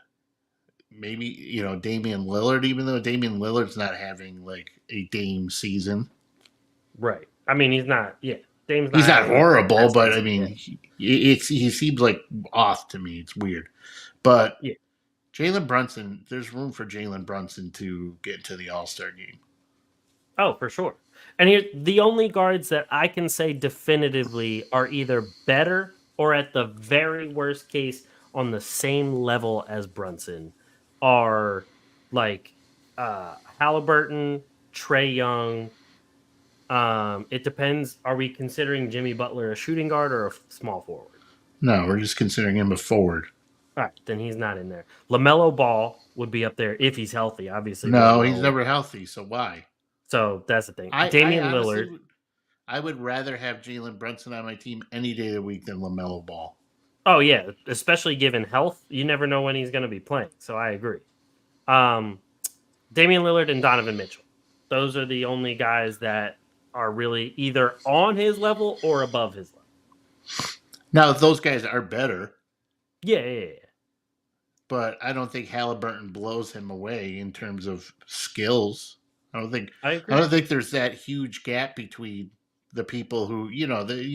Maybe, Damian Lillard, even though Damian Lillard's not having like a Dame season. Right. I mean, he's not. Yeah. He's not horrible, but I mean, he seems like off to me. It's weird. But yeah. Jalen Brunson, there's room for Jalen Brunson to get into the All-Star game. Oh, for sure. And here, the only guards that I can say definitively are either better or at the very worst case on the same level as Brunson are like Halliburton, Trae Young. It depends. Are we considering Jimmy Butler a shooting guard or a small forward? No, we're just considering him a forward. All right, then he's not in there. LaMelo Ball would be up there if he's healthy, obviously. No, he's never healthy, so why? So that's the thing. Damian Lillard. I would rather have Jalen Brunson on my team any day of the week than LaMelo Ball. Oh, yeah, especially given health. You never know when he's going to be playing, so I agree. Damian Lillard and Donovan Mitchell. Those are the only guys that are really either on his level or above his level. Now, those guys are better. Yeah. But I don't think Halliburton blows him away in terms of skills. I don't think there's that huge gap between the people who, you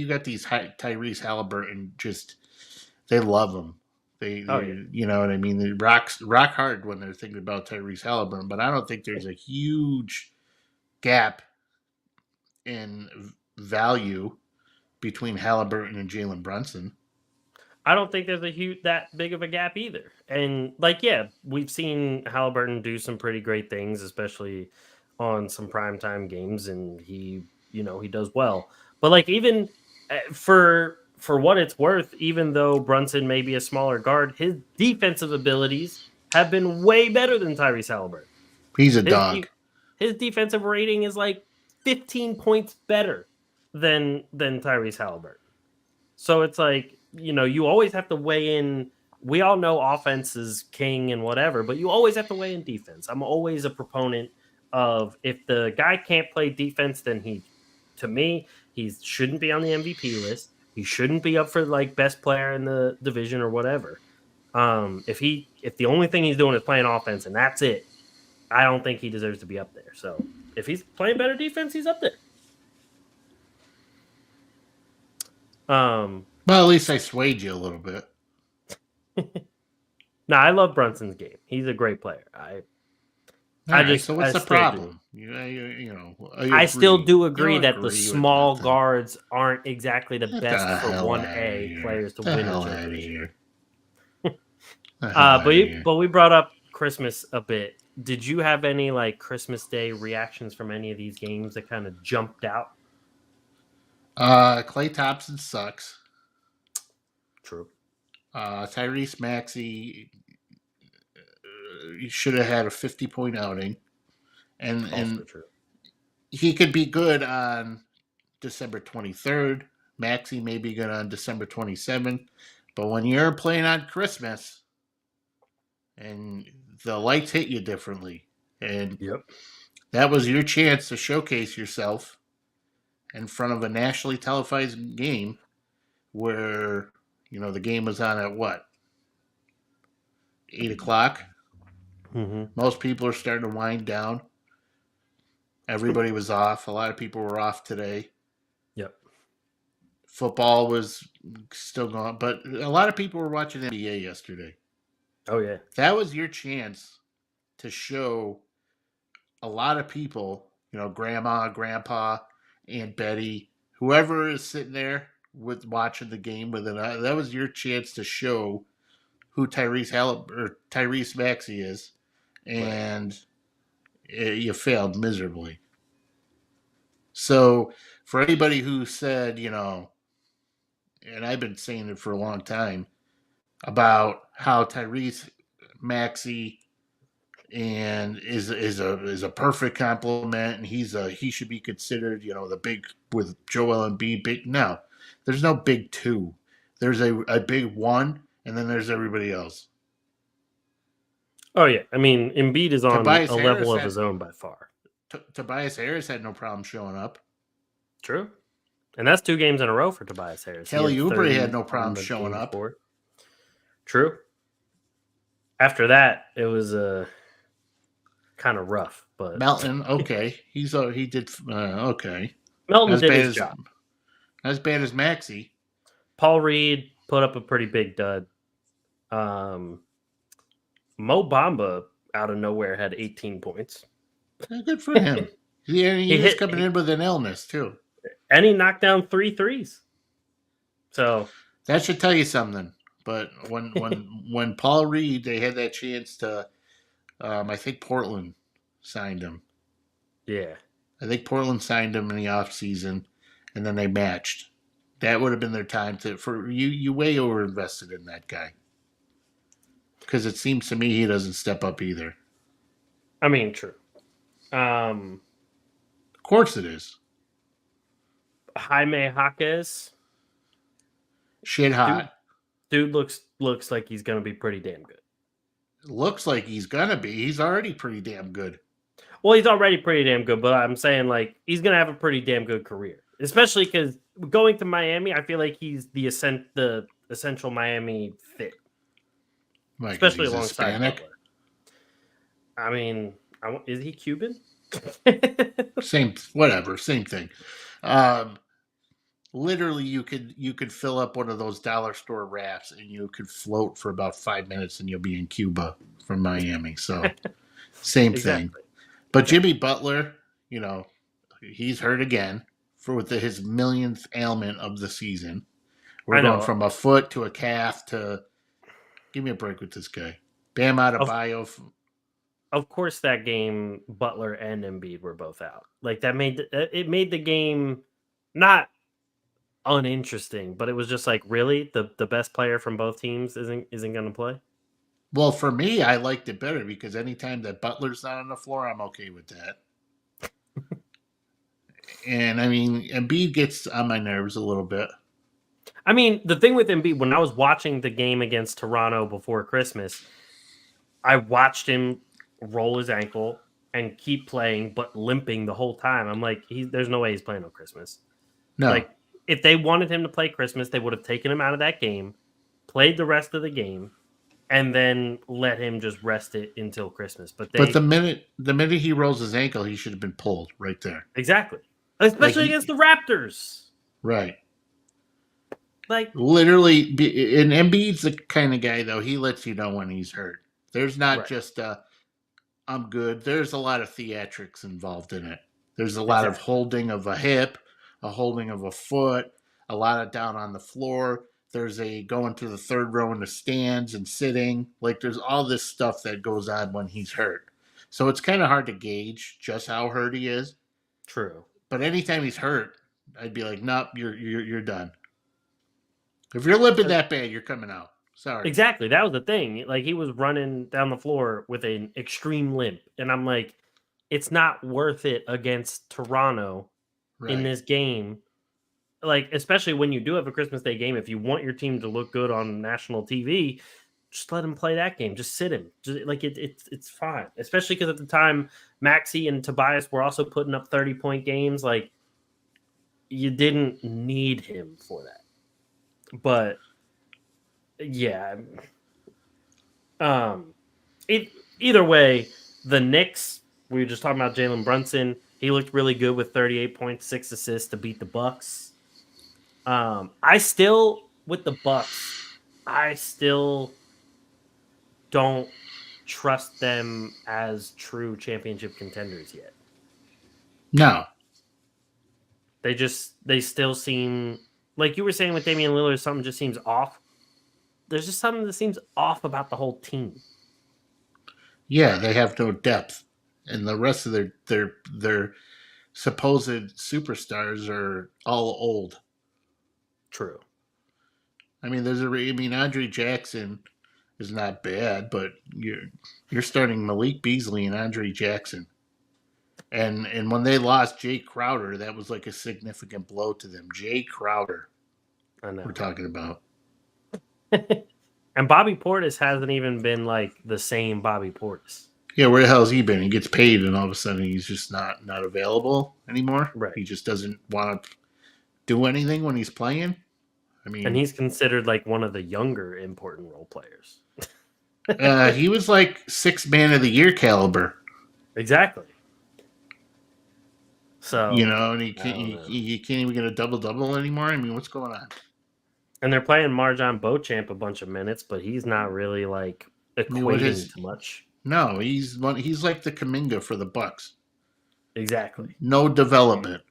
got these Tyrese Halliburton, just they love him. They you know what I mean? They rock hard when they're thinking about Tyrese Halliburton, but I don't think there's a huge gap in value between Halliburton and Jalen Brunson. I don't think there's that big of a gap either. And we've seen Halliburton do some pretty great things, especially on some primetime games, and he does well. But like, even for what it's worth, even though Brunson may be a smaller guard, his defensive abilities have been way better than Tyrese Halliburton. He's a dog. His defensive rating is like 15 points better than Tyrese Halliburton. So it's like, you always have to weigh in. We all know offense is king and whatever, but you always have to weigh in defense. I'm always a proponent of, if the guy can't play defense, then he shouldn't be on the MVP list. He shouldn't be up for like best player in the division or whatever. If the only thing he's doing is playing offense and that's it, I don't think he deserves to be up there. So if he's playing better defense, he's up there. Well, at least I swayed you a little bit. No, I love Brunson's game. He's a great player. So what's the problem? I still do agree that the small guards aren't exactly the best for 1A players to win a championship. But we brought up Christmas a bit. Did you have any like Christmas Day reactions from any of these games that kind of jumped out? Klay Thompson sucks. True. Tyrese Maxey should have had a 50-point outing, and he could be good on December 23rd. Maxey may be good on December 27th, but when you're playing on Christmas, and the lights hit you differently, and that was your chance to showcase yourself in front of a nationally televised game, where the game was on at what, 8 o'clock. Mm-hmm. Most people are starting to wind down. Everybody was off. A lot of people were off today. Yep. Football was still going, but a lot of people were watching NBA yesterday. Oh, yeah. That was your chance to show a lot of people, grandma, grandpa, Aunt Betty, whoever is sitting there watching the game with it. That was your chance to show who Tyrese Maxey is. And you failed miserably. So for anybody who said, and I've been saying it for a long time, about how Tyrese Maxey and is a perfect compliment, and he should be considered, the big with Joel Embiid. Big, no, there's no big two. There's a big one, and then there's everybody else. Oh, yeah. I mean, Embiid is on Tobias a level of his own by far. Tobias Harris had no problem showing up. True. And that's 2 games in a row for Tobias Harris. Kelly Oubre had no problem showing up. True. After that, it was kind of rough. But Melton, okay. He did okay. Melton did his job. Not as bad as Maxey. Paul Reed put up a pretty big dud. Mo Bamba out of nowhere had 18 points. Good for him. he was coming in with an illness too, and he knocked down 3 threes. So that should tell you something. But when Paul Reed, they had that chance to, I think Portland signed him. Yeah, I think Portland signed him in the offseason, and then they matched. That would have been their time for you. You way over invested in that guy. Because it seems to me he doesn't step up either. I mean, true. Of course it is. Jaime Jaquez. Shit hot. Dude looks like he's going to be pretty damn good. Looks like he's going to be. He's already pretty damn good. Well, he's already pretty damn good, but I'm saying, like, he's going to have a pretty damn good career. Especially because going to Miami, I feel like he's the essential Miami fit. Like, especially alongside Hispanic. Butler. I mean, is he Cuban? Same thing. Literally, you could fill up one of those dollar store rafts and you could float for about 5 minutes and you'll be in Cuba from Miami. So, same thing. But Jimmy Butler, he's hurt again with his millionth ailment of the season. We're going from a foot to a calf to. Give me a break with this guy. Bam Adebayo. Of course, that game, Butler and Embiid were both out. Like that made the game not uninteresting, but it was just like, really, the best player from both teams isn't going to play. Well, for me, I liked it better because anytime that Butler's not on the floor, I'm okay with that. And I mean, Embiid gets on my nerves a little bit. I mean, the thing with Embiid, when I was watching the game against Toronto before Christmas, I watched him roll his ankle and keep playing, but limping the whole time. I'm like, there's no way he's playing on Christmas. No. Like, if they wanted him to play Christmas, they would have taken him out of that game, played the rest of the game, and then let him just rest it until Christmas. But the minute he rolls his ankle, he should have been pulled right there. Exactly. Especially against the Raptors. Right. Like literally, and Embiid's the kind of guy though, he lets you know when he's hurt. There's not just I'm good. There's a lot of theatrics involved in it. There's a lot of holding of a hip, a holding of a foot, a lot of down on the floor. There's a going to the third row in the stands and sitting. Like there's all this stuff that goes on when he's hurt. So it's kind of hard to gauge just how hurt he is. True. But anytime he's hurt, I'd be like, nope, you're done. If you're limping that bad, you're coming out. Sorry. Exactly. That was the thing. Like he was running down the floor with an extreme limp. And I'm like, it's not worth it against Toronto in this game. Like, especially when you do have a Christmas Day game, if you want your team to look good on national TV, just let him play that game. Just sit him. Just, like it's fine. Especially because at the time, Maxey and Tobias were also putting up 30-point games. Like, you didn't need him for that. But yeah, either way, the Knicks. We were just talking about Jalen Brunson. He looked really good with 38.6 assists to beat the Bucks. I still don't trust them as true championship contenders yet. No, they still seem. Like you were saying with Damian Lillard, something just seems off. There's just something that seems off about the whole team. Yeah, they have no depth, and the rest of their supposed superstars are all old. True. I mean, Andre Jackson is not bad, but you're starting Malik Beasley and Andre Jackson. And when they lost Jay Crowder, that was like a significant blow to them. Jay Crowder, I know. we're talking about. And Bobby Portis hasn't even been like the same Bobby Portis. Yeah, where the hell has he been? He gets paid, and all of a sudden he's just not available anymore. Right. He just doesn't want to do anything when he's playing. I mean, and he's considered like one of the younger important role players. He was like 6th man of the year caliber. Exactly. So and you can't even get a double anymore. I mean, what's going on? And they're playing Marjon Beauchamp a bunch of minutes, but he's not really like equating to much. No, he's like the Kuminga for the Bucks. Exactly. No development.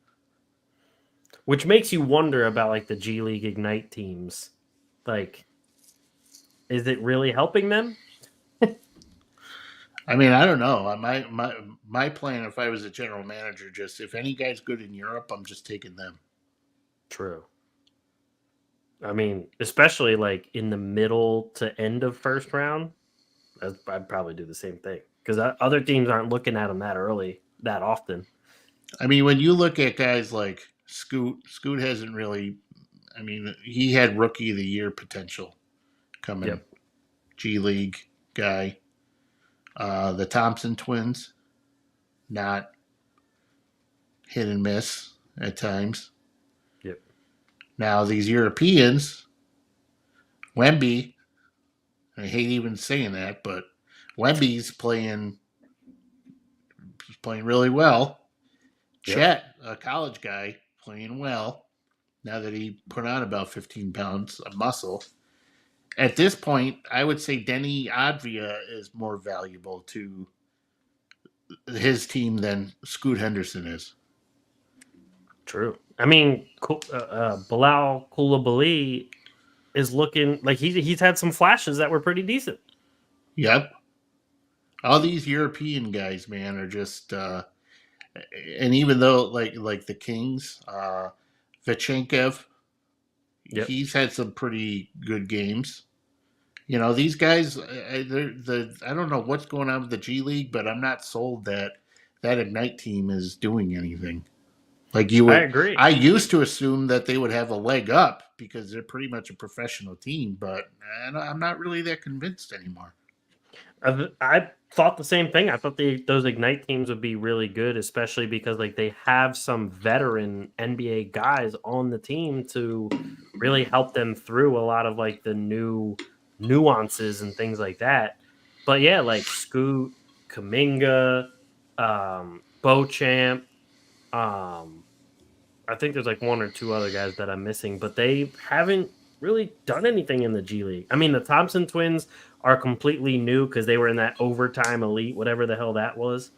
Which makes you wonder about like the G League Ignite teams. Like, is it really helping them? I mean, I don't know. My plan, if I was a general manager, just if any guy's good in Europe, I'm just taking them. True. I mean, especially like in the middle to end of first round, I'd probably do the same thing because other teams aren't looking at them that early, that often. I mean, when you look at guys like Scoot hasn't really. I mean, he had Rookie of the Year potential coming. Yep. G League guy. The Thompson twins, not hit and miss at times. Yep. Now these Europeans, Wemby, I hate even saying that, but Wemby's playing really well. Yep. Chet, a college guy, playing well. Now that he put on about 15 pounds of muscle. At this point, I would say Denny Advia is more valuable to his team than Scoot Henderson is. True. I mean, Bilal Coulibaly is looking like he's had some flashes that were pretty decent. Yep. All these European guys, man, are just and even though like the Kings, Vachenkev, yep. He's had some pretty good games. These guys, I don't know what's going on with the G League, but I'm not sold that Ignite team is doing anything. Like you would, I agree. I used to assume that they would have a leg up because they're pretty much a professional team, but I'm not really that convinced anymore. I thought the same thing. I thought those Ignite teams would be really good, especially because like they have some veteran NBA guys on the team to really help them through a lot of like the new nuances and things like that. But yeah, like Scoot, Kuminga, Beauchamp. I think there's like one or two other guys that I'm missing, but they haven't really done anything in the G League. I mean, the Thompson twins are completely new because they were in that overtime elite, whatever the hell that was.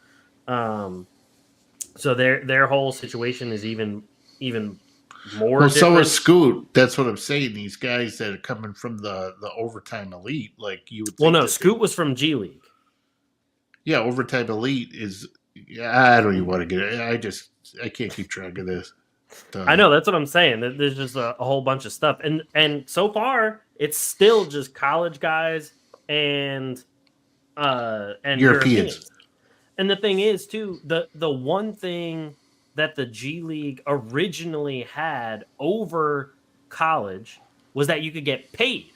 So their whole situation is even more. Well, different. so is Scoot. That's what I'm saying. These guys that are coming from the overtime elite, like you would. Well, no, Scoot was from G League. Yeah, overtime elite is. I don't even want to get it. I can't keep track of this. I know, that's what I'm saying. There's just a whole bunch of stuff, and so far it's still just college guys and Europeans. And the thing is, too, the one thing that the G League originally had over college was that you could get paid.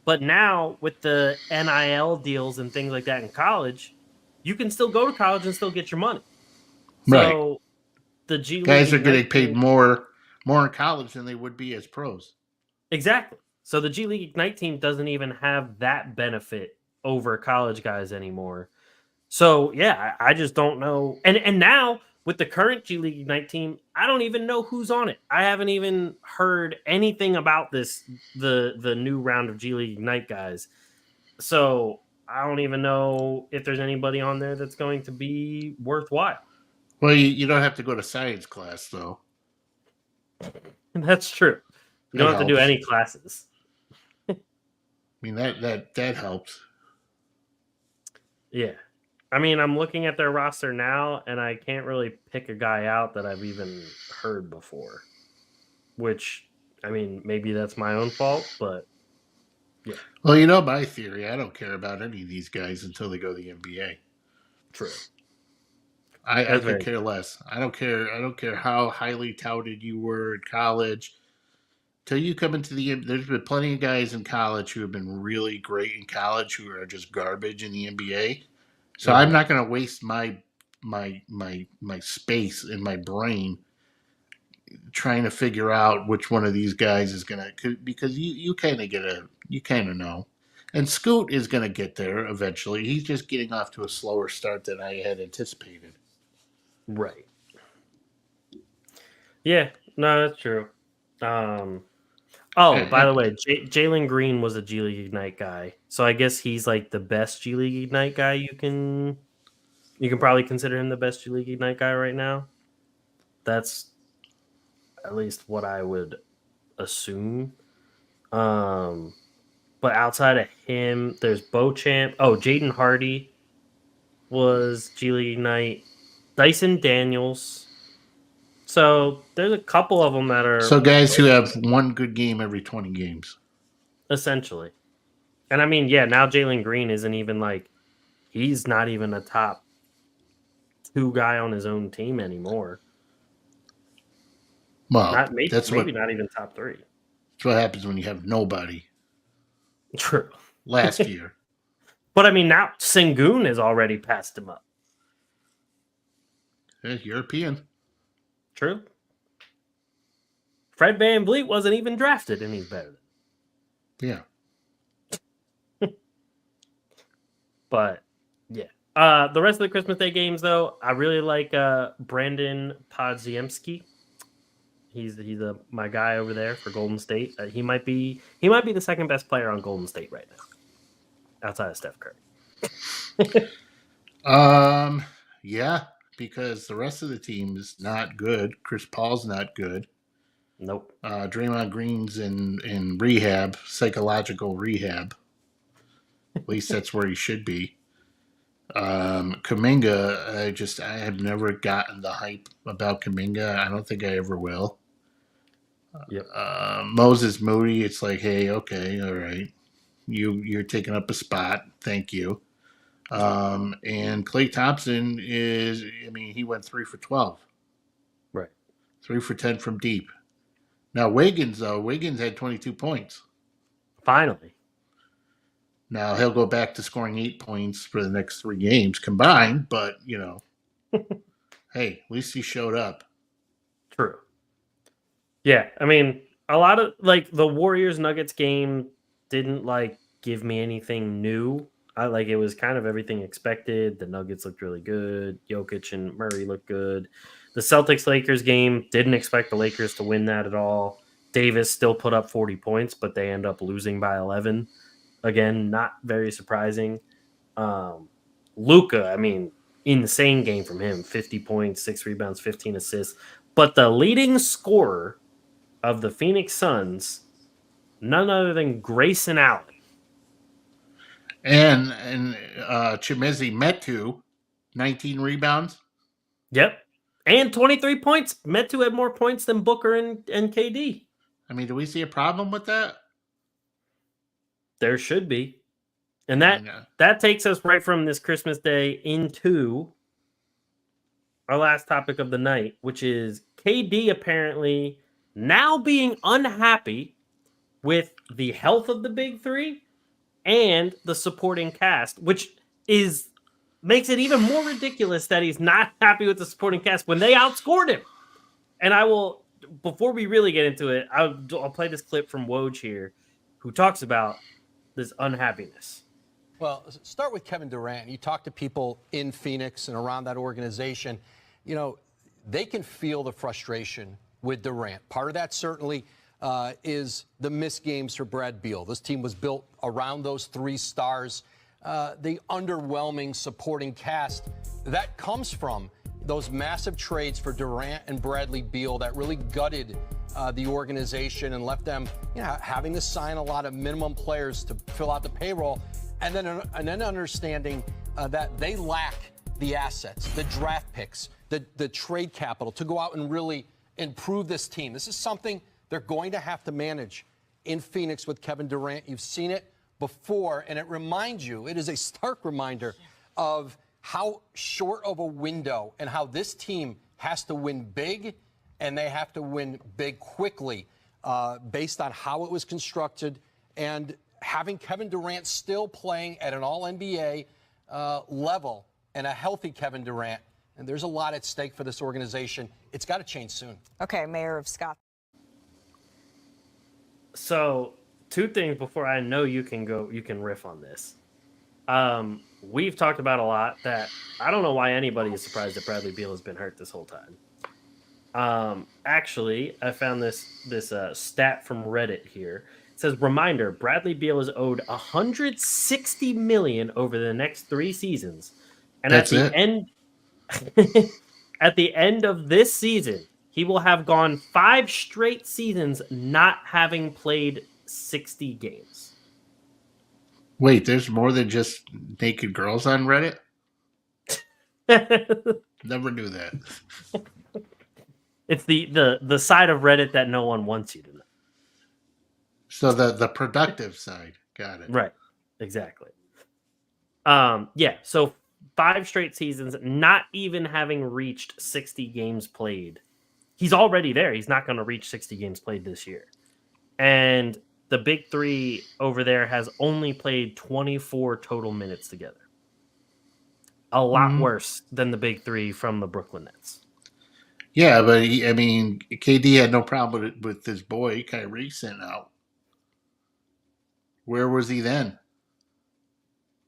But now with the NIL deals and things like that in college, you can still go to college and still get your money. So right. The G League guys are getting paid more in college than they would be as pros. Exactly. So the G League Ignite team doesn't even have that benefit over college guys anymore. So yeah, I just don't know. And now with the current G League Ignite team, I don't even know who's on it. I haven't even heard anything about the new round of G League Ignite guys. So I don't even know if there's anybody on there that's going to be worthwhile. Well, you don't have to go to science class, though. That's true. You don't have to do any classes. I mean, that helps. Yeah. I mean, I'm looking at their roster now, and I can't really pick a guy out that I've even heard before. Which, I mean, maybe that's my own fault, but yeah. Well, you know my theory. I don't care about any of these guys until they go to the NBA. True. I could care less. I don't care how highly touted you were in college. Till you come into there's been plenty of guys in college who have been really great in college who are just garbage in the NBA. So I'm not going to waste my space in my brain trying to figure out which one of these guys is going to, because you kind of know. And Scoot is going to get there eventually. He's just getting off to a slower start than I had anticipated. Right. Yeah, no, that's true. By the way, Jalen Green was a G League Ignite guy, so I guess he's like the best G League Ignite guy you can probably consider him the best G League Ignite guy right now. That's at least what I would assume. But outside of him, there's Beauchamp. Oh, Jaden Hardy was G League Ignite. Dyson Daniels. So there's a couple of them that are... So guys who have one good game every 20 games. Essentially. And I mean, yeah, now Jalen Green isn't even like... He's not even a top 2 guy on his own team anymore. Well, maybe not even top 3. That's what happens when you have nobody. True. Last year. But I mean, now Sengun has already passed him up. European. True. Fred VanVleet wasn't even drafted, and he's better. Yeah. But, yeah. The rest of the Christmas Day games, though, I really like Brandon Podziemski. He's my guy over there for Golden State. He might be the second best player on Golden State right now, outside of Steph Curry. Yeah, because the rest of the team is not good. Chris Paul's not good. Nope. Draymond Green's in rehab, psychological rehab. At least that's where he should be. Kuminga, I have never gotten the hype about Kuminga. I don't think I ever will. Yep. Moses Moody, it's like, hey, okay, all right. You're taking up a spot. Thank you. And Klay Thompson he went 3 for 12. Right. 3 for 10 from deep. Now Wiggins had 22 points. Finally. Now he'll go back to scoring 8 points for the next 3 games combined, but hey, at least he showed up. True. Yeah, I mean, a lot of the Warriors Nuggets game didn't give me anything new. It was kind of everything expected. The Nuggets looked really good. Jokic and Murray looked good. The Celtics-Lakers game, didn't expect the Lakers to win that at all. Davis still put up 40 points, but they end up losing by 11. Again, not very surprising. Luka, I mean, insane game from him. 50 points, 6 rebounds, 15 assists. But the leading scorer of the Phoenix Suns, none other than Grayson Allen. And Chimezie Metu, 19 rebounds. Yep. And 23 points. Metu had more points than Booker and KD. I mean, do we see a problem with that? There should be. And that takes us right from this Christmas Day into our last topic of the night, which is KD apparently now being unhappy with the health of the big three and the supporting cast, which makes it even more ridiculous that he's not happy with the supporting cast when they outscored him. And I will, before we really get into it, I'll play this clip from Woj here, who talks about this unhappiness. Well, start with Kevin Durant. You talk to people in Phoenix and around that organization, they can feel the frustration with Durant. Part of that certainly is the missed games for Brad Beal. This team was built around those 3 stars. The underwhelming supporting cast that comes from those massive trades for Durant and Bradley Beal that really gutted the organization and left them, having to sign a lot of minimum players to fill out the payroll, and then understanding that they lack the assets, the draft picks, the trade capital to go out and really improve this team. This is something they're going to have to manage in Phoenix with Kevin Durant. You've seen it before, and it is a stark reminder of how short of a window and how this team has to win big, and they have to win big quickly based on how it was constructed, and having Kevin Durant still playing at an all-NBA level and a healthy Kevin Durant. And there's a lot at stake for this organization. It's got to change soon. Okay, Mayor of Scott. So, 2 things before I know you can riff on this. We've talked about a lot that I don't know why anybody is surprised that Bradley Beal has been hurt this whole time. Actually, I found this stat from Reddit here. It says, reminder, Bradley Beal is owed $160 million over the next 3 seasons. And at the end of this season, he will have gone 5 straight seasons not having played 60 games. Wait, there's more than just naked girls on Reddit? Never knew that. It's the side of Reddit that no one wants you to know. So the productive side. Got it. Right. Exactly. Yeah, so 5 straight seasons, not even having reached 60 games played. He's already there. He's not going to reach 60 games played this year. And the big 3 over there has only played 24 total minutes together. A lot worse than the big 3 from the Brooklyn Nets. Yeah, but KD had no problem with his boy Kyrie sitting out. Where was he then?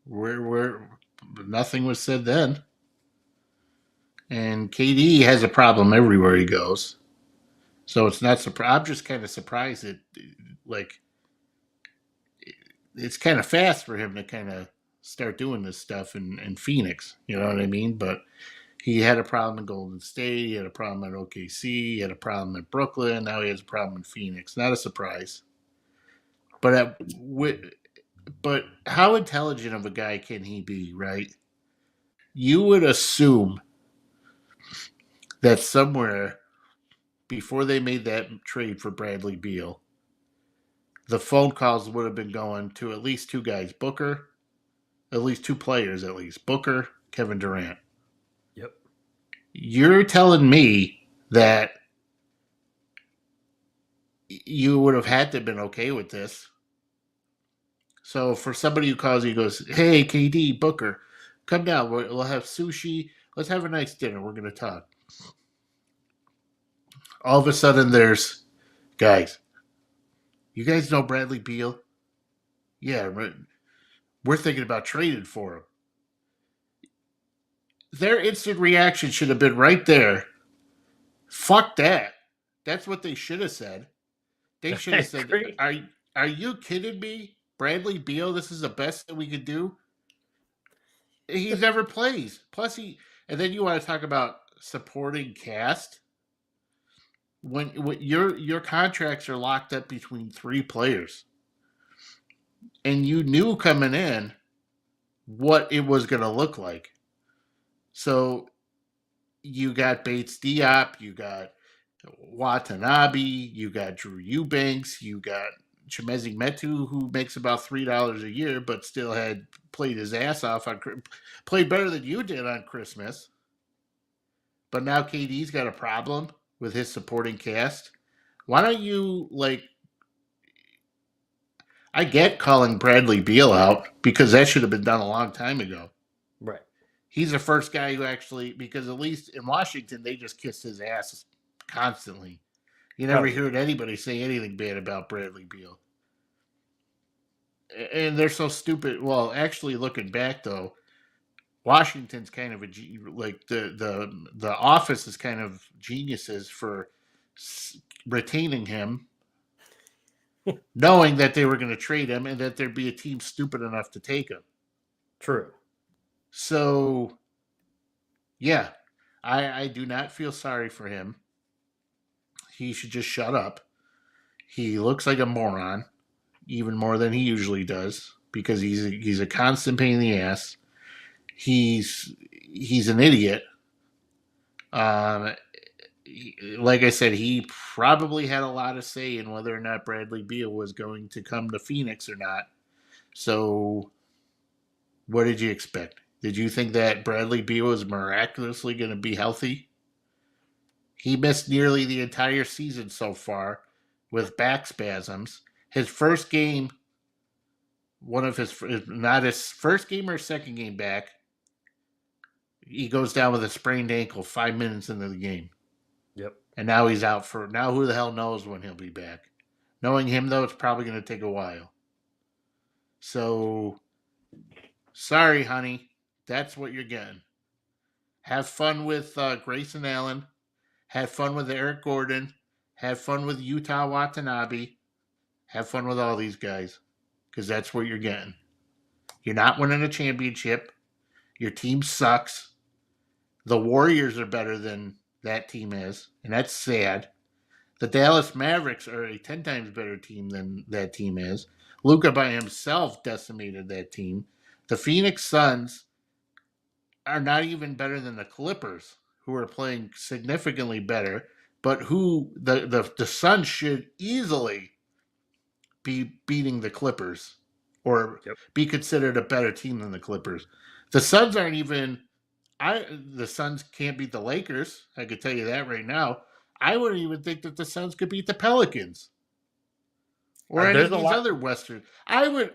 Where nothing was said then. And KD has a problem everywhere he goes. So it's not surprising. I'm just kind of surprised that, it's kind of fast for him to kind of start doing this stuff in Phoenix. You know what I mean? But he had a problem in Golden State. He had a problem at OKC. He had a problem in Brooklyn. Now he has a problem in Phoenix. Not a surprise. But how intelligent of a guy can he be, right? You would assume that somewhere before they made that trade for Bradley Beal, the phone calls would have been going to at least 2 guys, Booker, at least 2 players at least, Booker, Kevin Durant. Yep. You're telling me that you would have had to have been okay with this. So for somebody who calls you, goes, hey, KD, Booker, come down. We'll have sushi. Let's have a nice dinner. We're going to talk. All of a sudden there's, guys, you guys know Bradley Beal? Yeah, we're thinking about trading for him. Their instant reaction should have been right there. Fuck that. That's what they should have said. They should have said, are you kidding me? Bradley Beal, this is the best that we could do? He never plays. Plus, and then you want to talk about supporting cast? When your contracts are locked up between 3 players. And you knew coming in what it was going to look like. So you got Bates Diop, you got Watanabe, you got Drew Eubanks, you got Chimezie Metu, who makes about $3 a year, but still had played his ass off played better than you did on Christmas. But now KD's got a problem with his supporting cast. Why don't you I get calling Bradley Beal out because that should have been done a long time ago. Right. He's the first guy who actually, because at least in Washington, they just kissed his ass constantly. You never heard anybody say anything bad about Bradley Beal. And they're so stupid. Well, actually, looking back, though, Washington's kind of the office is kind of geniuses for retaining him, knowing that they were going to trade him and that there'd be a team stupid enough to take him. True. So, yeah, I do not feel sorry for him. He should just shut up. He looks like a moron, even more than he usually does, because he's a constant pain in the ass. He's an idiot. Like I said, he probably had a lot of say in whether or not Bradley Beal was going to come to Phoenix or not. So, what did you expect? Did you think that Bradley Beal was miraculously going to be healthy? He missed nearly the entire season so far with back spasms. His first game, not his first game or second game back, he goes down with a sprained ankle 5 minutes into the game. Yep. And now he's out now who the hell knows when he'll be back. Knowing him, though, it's probably going to take a while. So, sorry, honey. That's what you're getting. Have fun with Grayson Allen. Have fun with Eric Gordon. Have fun with Utah Watanabe. Have fun with all these guys. Because that's what you're getting. You're not winning a championship. Your team sucks. The Warriors are better than that team is. And that's sad. The Dallas Mavericks are a 10 times better team than that team is. Luka by himself decimated that team. The Phoenix Suns are not even better than the Clippers, who are playing significantly better, but who the Suns should easily be beating the Clippers or be considered a better team than the Clippers. The Suns aren't even the Suns can't beat the Lakers. I could tell you that right now. I wouldn't even think that the Suns could beat the Pelicans or any of these other Western. I would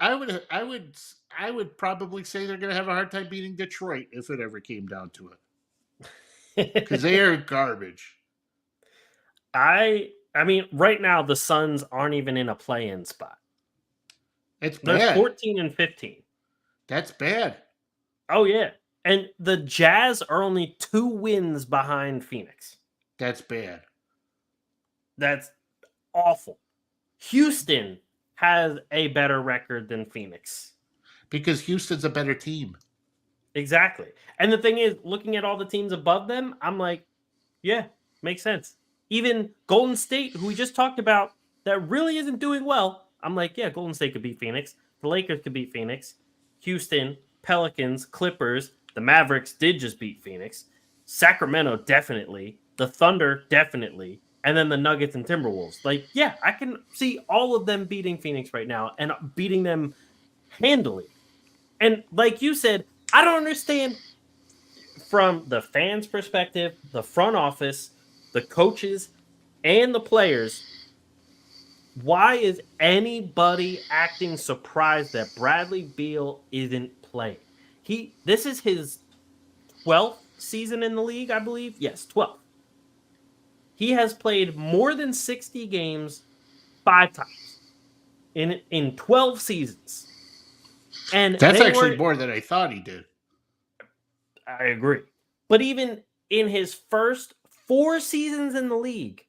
probably say they're going to have a hard time beating Detroit if it ever came down to it, because they are garbage. I mean, right now the Suns aren't even in a play-in spot. It's bad. They're 14 and 15. That's bad. Oh yeah, and the Jazz are only 2 wins behind Phoenix. That's bad. That's awful. Houston has a better record than Phoenix. Because Houston's a better team. Exactly. And the thing is, looking at all the teams above them, I'm like, yeah, makes sense. Even Golden State, who we just talked about, that really isn't doing well, I'm like, yeah, Golden State could beat Phoenix. The Lakers could beat Phoenix. Houston, Pelicans, Clippers, the Mavericks did just beat Phoenix. Sacramento, definitely. The Thunder, definitely. And then the Nuggets and Timberwolves. Like, yeah, I can see all of them beating Phoenix right now and beating them handily. And like you said, I don't understand from the fans' perspective, the front office, the coaches, and the players, why is anybody acting surprised that Bradley Beal isn't playing? This is his 12th season in the league, I believe. Yes, 12th. He has played more than 60 games 5 times in 12 seasons. And that's actually more than I thought he did. I agree. But even in his first 4 seasons in the league,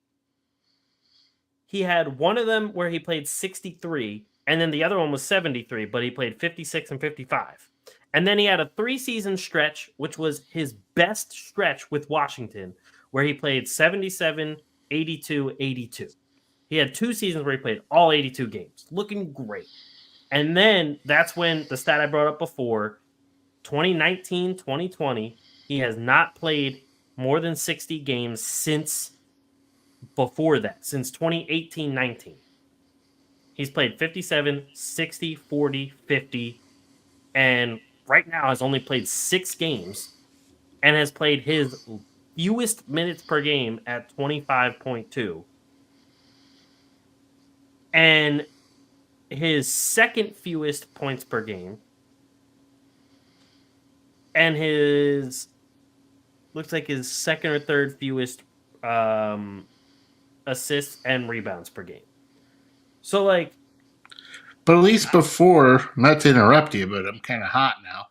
he had one of them where he played 63, and then the other one was 73, but he played 56 and 55. And then he had a 3-season stretch, which was his best stretch with Washington, where he played 77, 82, 82. He had 2 seasons where he played all 82 games, looking great. And then that's when the stat I brought up before, 2019, 2020, he has not played more than 60 games since before that, since 2018-19. He's played 57, 60, 40, 50, and right now has only played 6 games and has played his fewest minutes per game at 25.2. And his second fewest points per game. And his looks like his second or third fewest assists and rebounds per game. So, like... But at least before, not to interrupt you, but I'm kind of hot now.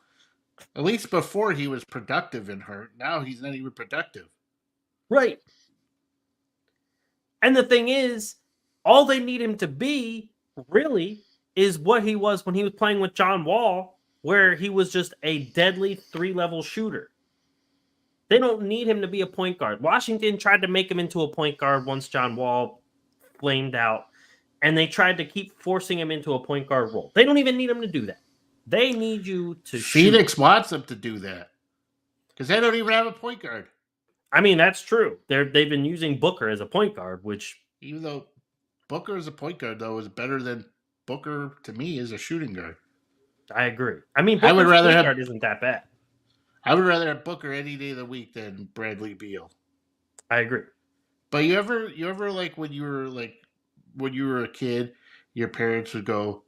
At least before he was productive and hurt. Now he's not even productive. Right. And the thing is, all they need him to be, really, is what he was when he was playing with John Wall, where he was just a deadly 3-level shooter. They don't need him to be a point guard. Washington tried to make him into a point guard once John Wall flamed out, and they tried to keep forcing him into a point guard role. They don't even need him to do that. They need you to Phoenix shoot. wants him to do that because they don't even have a point guard. I mean, that's true. They've been using Booker as a point guard, which... Even though Booker as a point guard, though, is better than Booker, to me, as a shooting guard. I agree. I mean, Booker's point guard isn't that bad. I would rather have Booker any day of the week than Bradley Beal. I agree. But you ever like when you were a kid, your parents would go,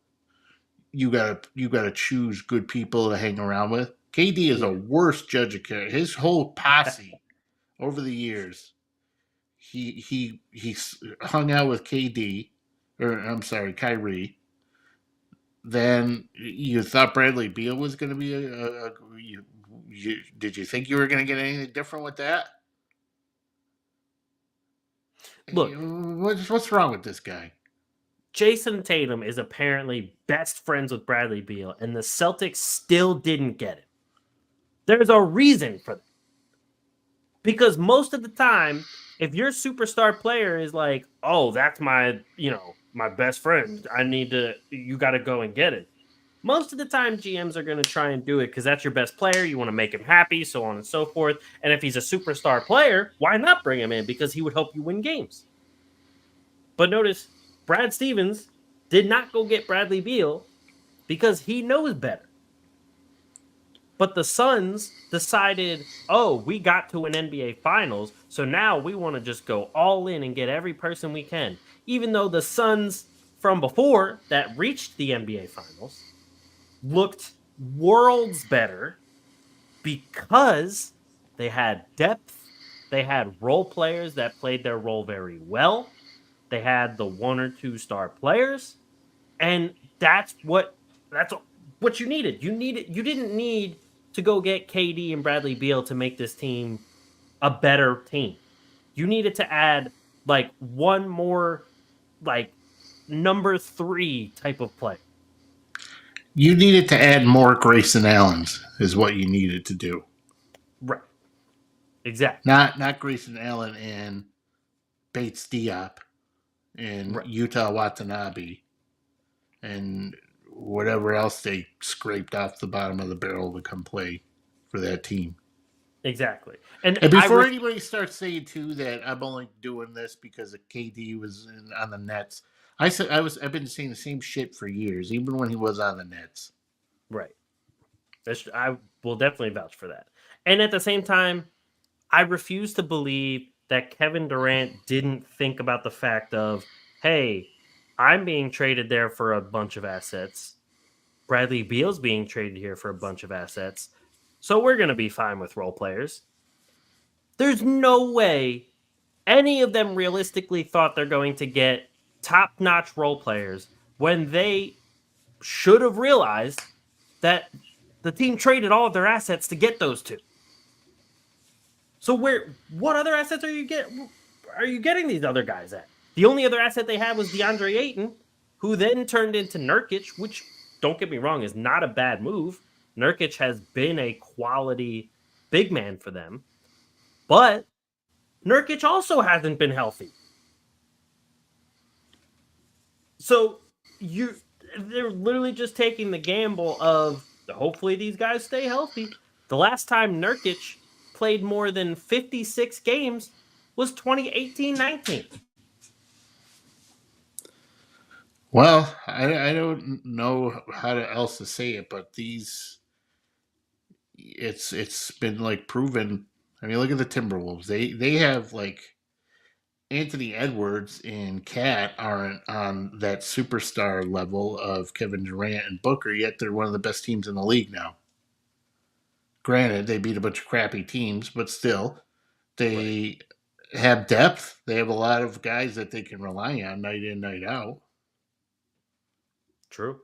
you gotta choose good people to hang around with. KD is a worse judge of character. His whole posse over the years, he hung out with KD, or I'm sorry, Kyrie. Then you thought Bradley Beal was going to be did you think you were going to get anything different with that? Look, what's wrong with this guy? Jason Tatum is apparently best friends with Bradley Beal, and the Celtics still didn't get it. There's a reason for that. Because most of the time, if your superstar player is like, oh, that's my best friend, you got to go and get it. Most of the time, GMs are going to try and do it because that's your best player. You want to make him happy, so on and so forth. And if he's a superstar player, why not bring him in? Because he would help you win games. But notice, Brad Stevens did not go get Bradley Beal because he knows better. But the Suns decided, oh, we got to an NBA Finals, so now we want to just go all in and get every person we can. Even though the Suns from before that reached the NBA Finals looked worlds better because they had depth, they had role players that played their role very well, they had the 1 or 2 star players, and that's what you needed. You didn't need to go get KD and Bradley Beal to make this team a better team. You needed to add like one more like number 3 type of player. You needed to add more Grayson Allens is what you needed to do. Right. Exactly. Not Grayson Allen and Bates Diop and Utah Watanabe and whatever else they scraped off the bottom of the barrel to come play for that team. Exactly. And before anybody starts saying too that I'm only doing this because KD was on the Nets, I've been saying the same shit for years, even when he was on the Nets. Right. I will definitely vouch for that. And at the same time, I refuse to believe that Kevin Durant didn't think about the fact of, hey, I'm being traded there for a bunch of assets. Bradley Beal's being traded here for a bunch of assets. So we're going to be fine with role players. There's no way any of them realistically thought they're going to get top-notch role players when they should have realized that the team traded all of their assets to get those two. So what other assets are you getting these other guys at? The only other asset they had was DeAndre Ayton, who then turned into Nurkic, which, don't get me wrong, is not a bad move. Nurkic has been a quality big man for them, but Nurkic also hasn't been healthy. So they're literally just taking the gamble of hopefully these guys stay healthy. The last time Nurkic played more than 56 games was 2018-19. Well, I don't know how else to say it, but it's been like proven. I mean, look at the Timberwolves. They have like Anthony Edwards and Cat aren't on that superstar level of Kevin Durant and Booker, yet they're one of the best teams in the league now. Granted, they beat a bunch of crappy teams, but still, they have depth. They have a lot of guys that they can rely on night in, night out. True.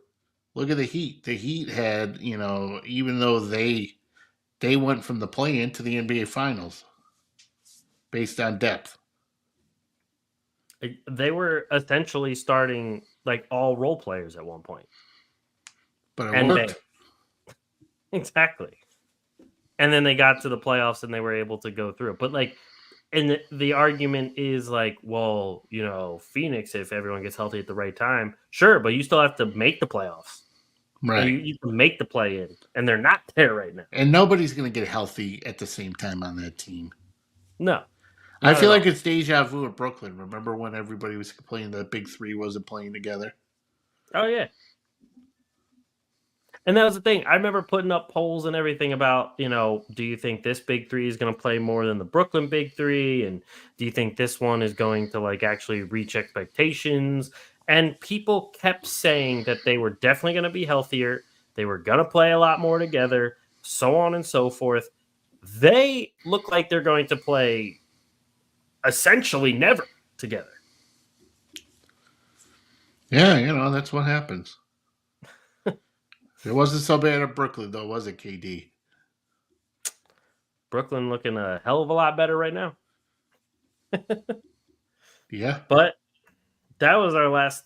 Look at the Heat. The Heat had, even though they went from the play-in to the NBA Finals based on depth. They were essentially starting like all role players at one point. But it worked. Exactly. And then they got to the playoffs and they were able to go through it. But and the argument is like, well, Phoenix, if everyone gets healthy at the right time, sure, but you still have to make the playoffs. Right. You can make the play in, and they're not there right now. And nobody's going to get healthy at the same time on that team. No. I feel like it's deja vu at Brooklyn. Remember when everybody was complaining that Big Three wasn't playing together? Oh, yeah. And that was the thing. I remember putting up polls and everything about, do you think this Big Three is going to play more than the Brooklyn Big Three? And do you think this one is going to actually reach expectations? And people kept saying that they were definitely going to be healthier. They were going to play a lot more together, so on and so forth. They look like they're going to play essentially never together. Yeah, that's what happens. It wasn't so bad at Brooklyn, though, was it, KD? Brooklyn looking a hell of a lot better right now. Yeah. But that was our last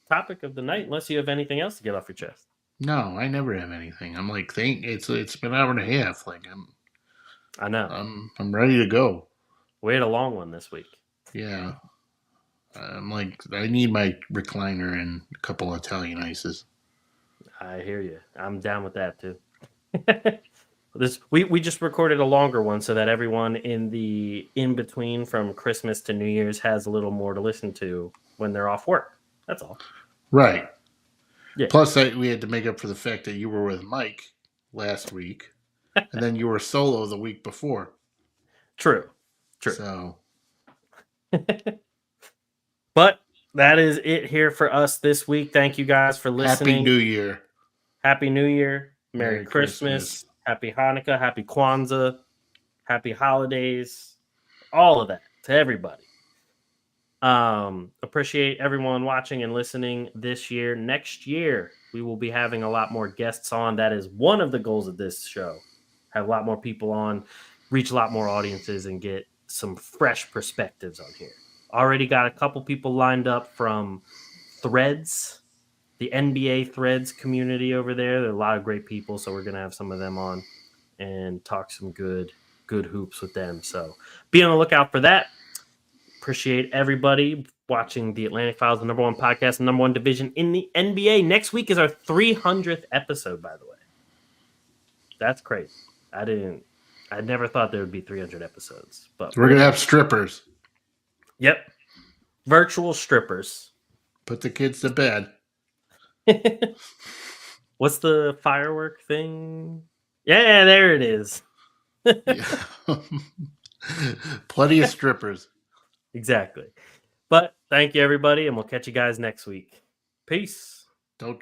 topic of the night, unless you have anything else to get off your chest. No, I never have anything. I'm like, it's been an hour and a half. I know. I'm ready to go. We had a long one this week. Yeah. I'm like, I need my recliner and a couple Italian ices. I hear you. I'm down with that too. We just recorded a longer one so that everyone in between from Christmas to New Year's has a little more to listen to when they're off work. That's all. Right. Yeah. Plus, we had to make up for the fact that you were with Mike last week, and then you were solo the week before. True. So. But that is it here for us this week. Thank you guys for listening. Happy New Year. Happy New Year. Merry Christmas. Happy Hanukkah. Happy Kwanzaa. Happy holidays. All of that to everybody. Appreciate everyone watching and listening this year. Next year, we will be having a lot more guests on. That is one of the goals of this show. Have a lot more people on, reach a lot more audiences, and get some fresh perspectives on here. Already got a couple people lined up from Threads, the NBA Threads community over there. There are a lot of great people, so we're going to have some of them on and talk some good hoops with them. So be on the lookout for that. Appreciate everybody watching the Atlantic Files, the #1 podcast, the #1 division in the NBA. Next week is our 300th episode, by the way. That's crazy. I never thought there would be 300 episodes, but we're going to have strippers. Yep. Virtual strippers. Put the kids to bed. What's the firework thing? Yeah, there it is. Plenty of strippers. Exactly. But thank you, everybody, and we'll catch you guys next week. Peace. Don't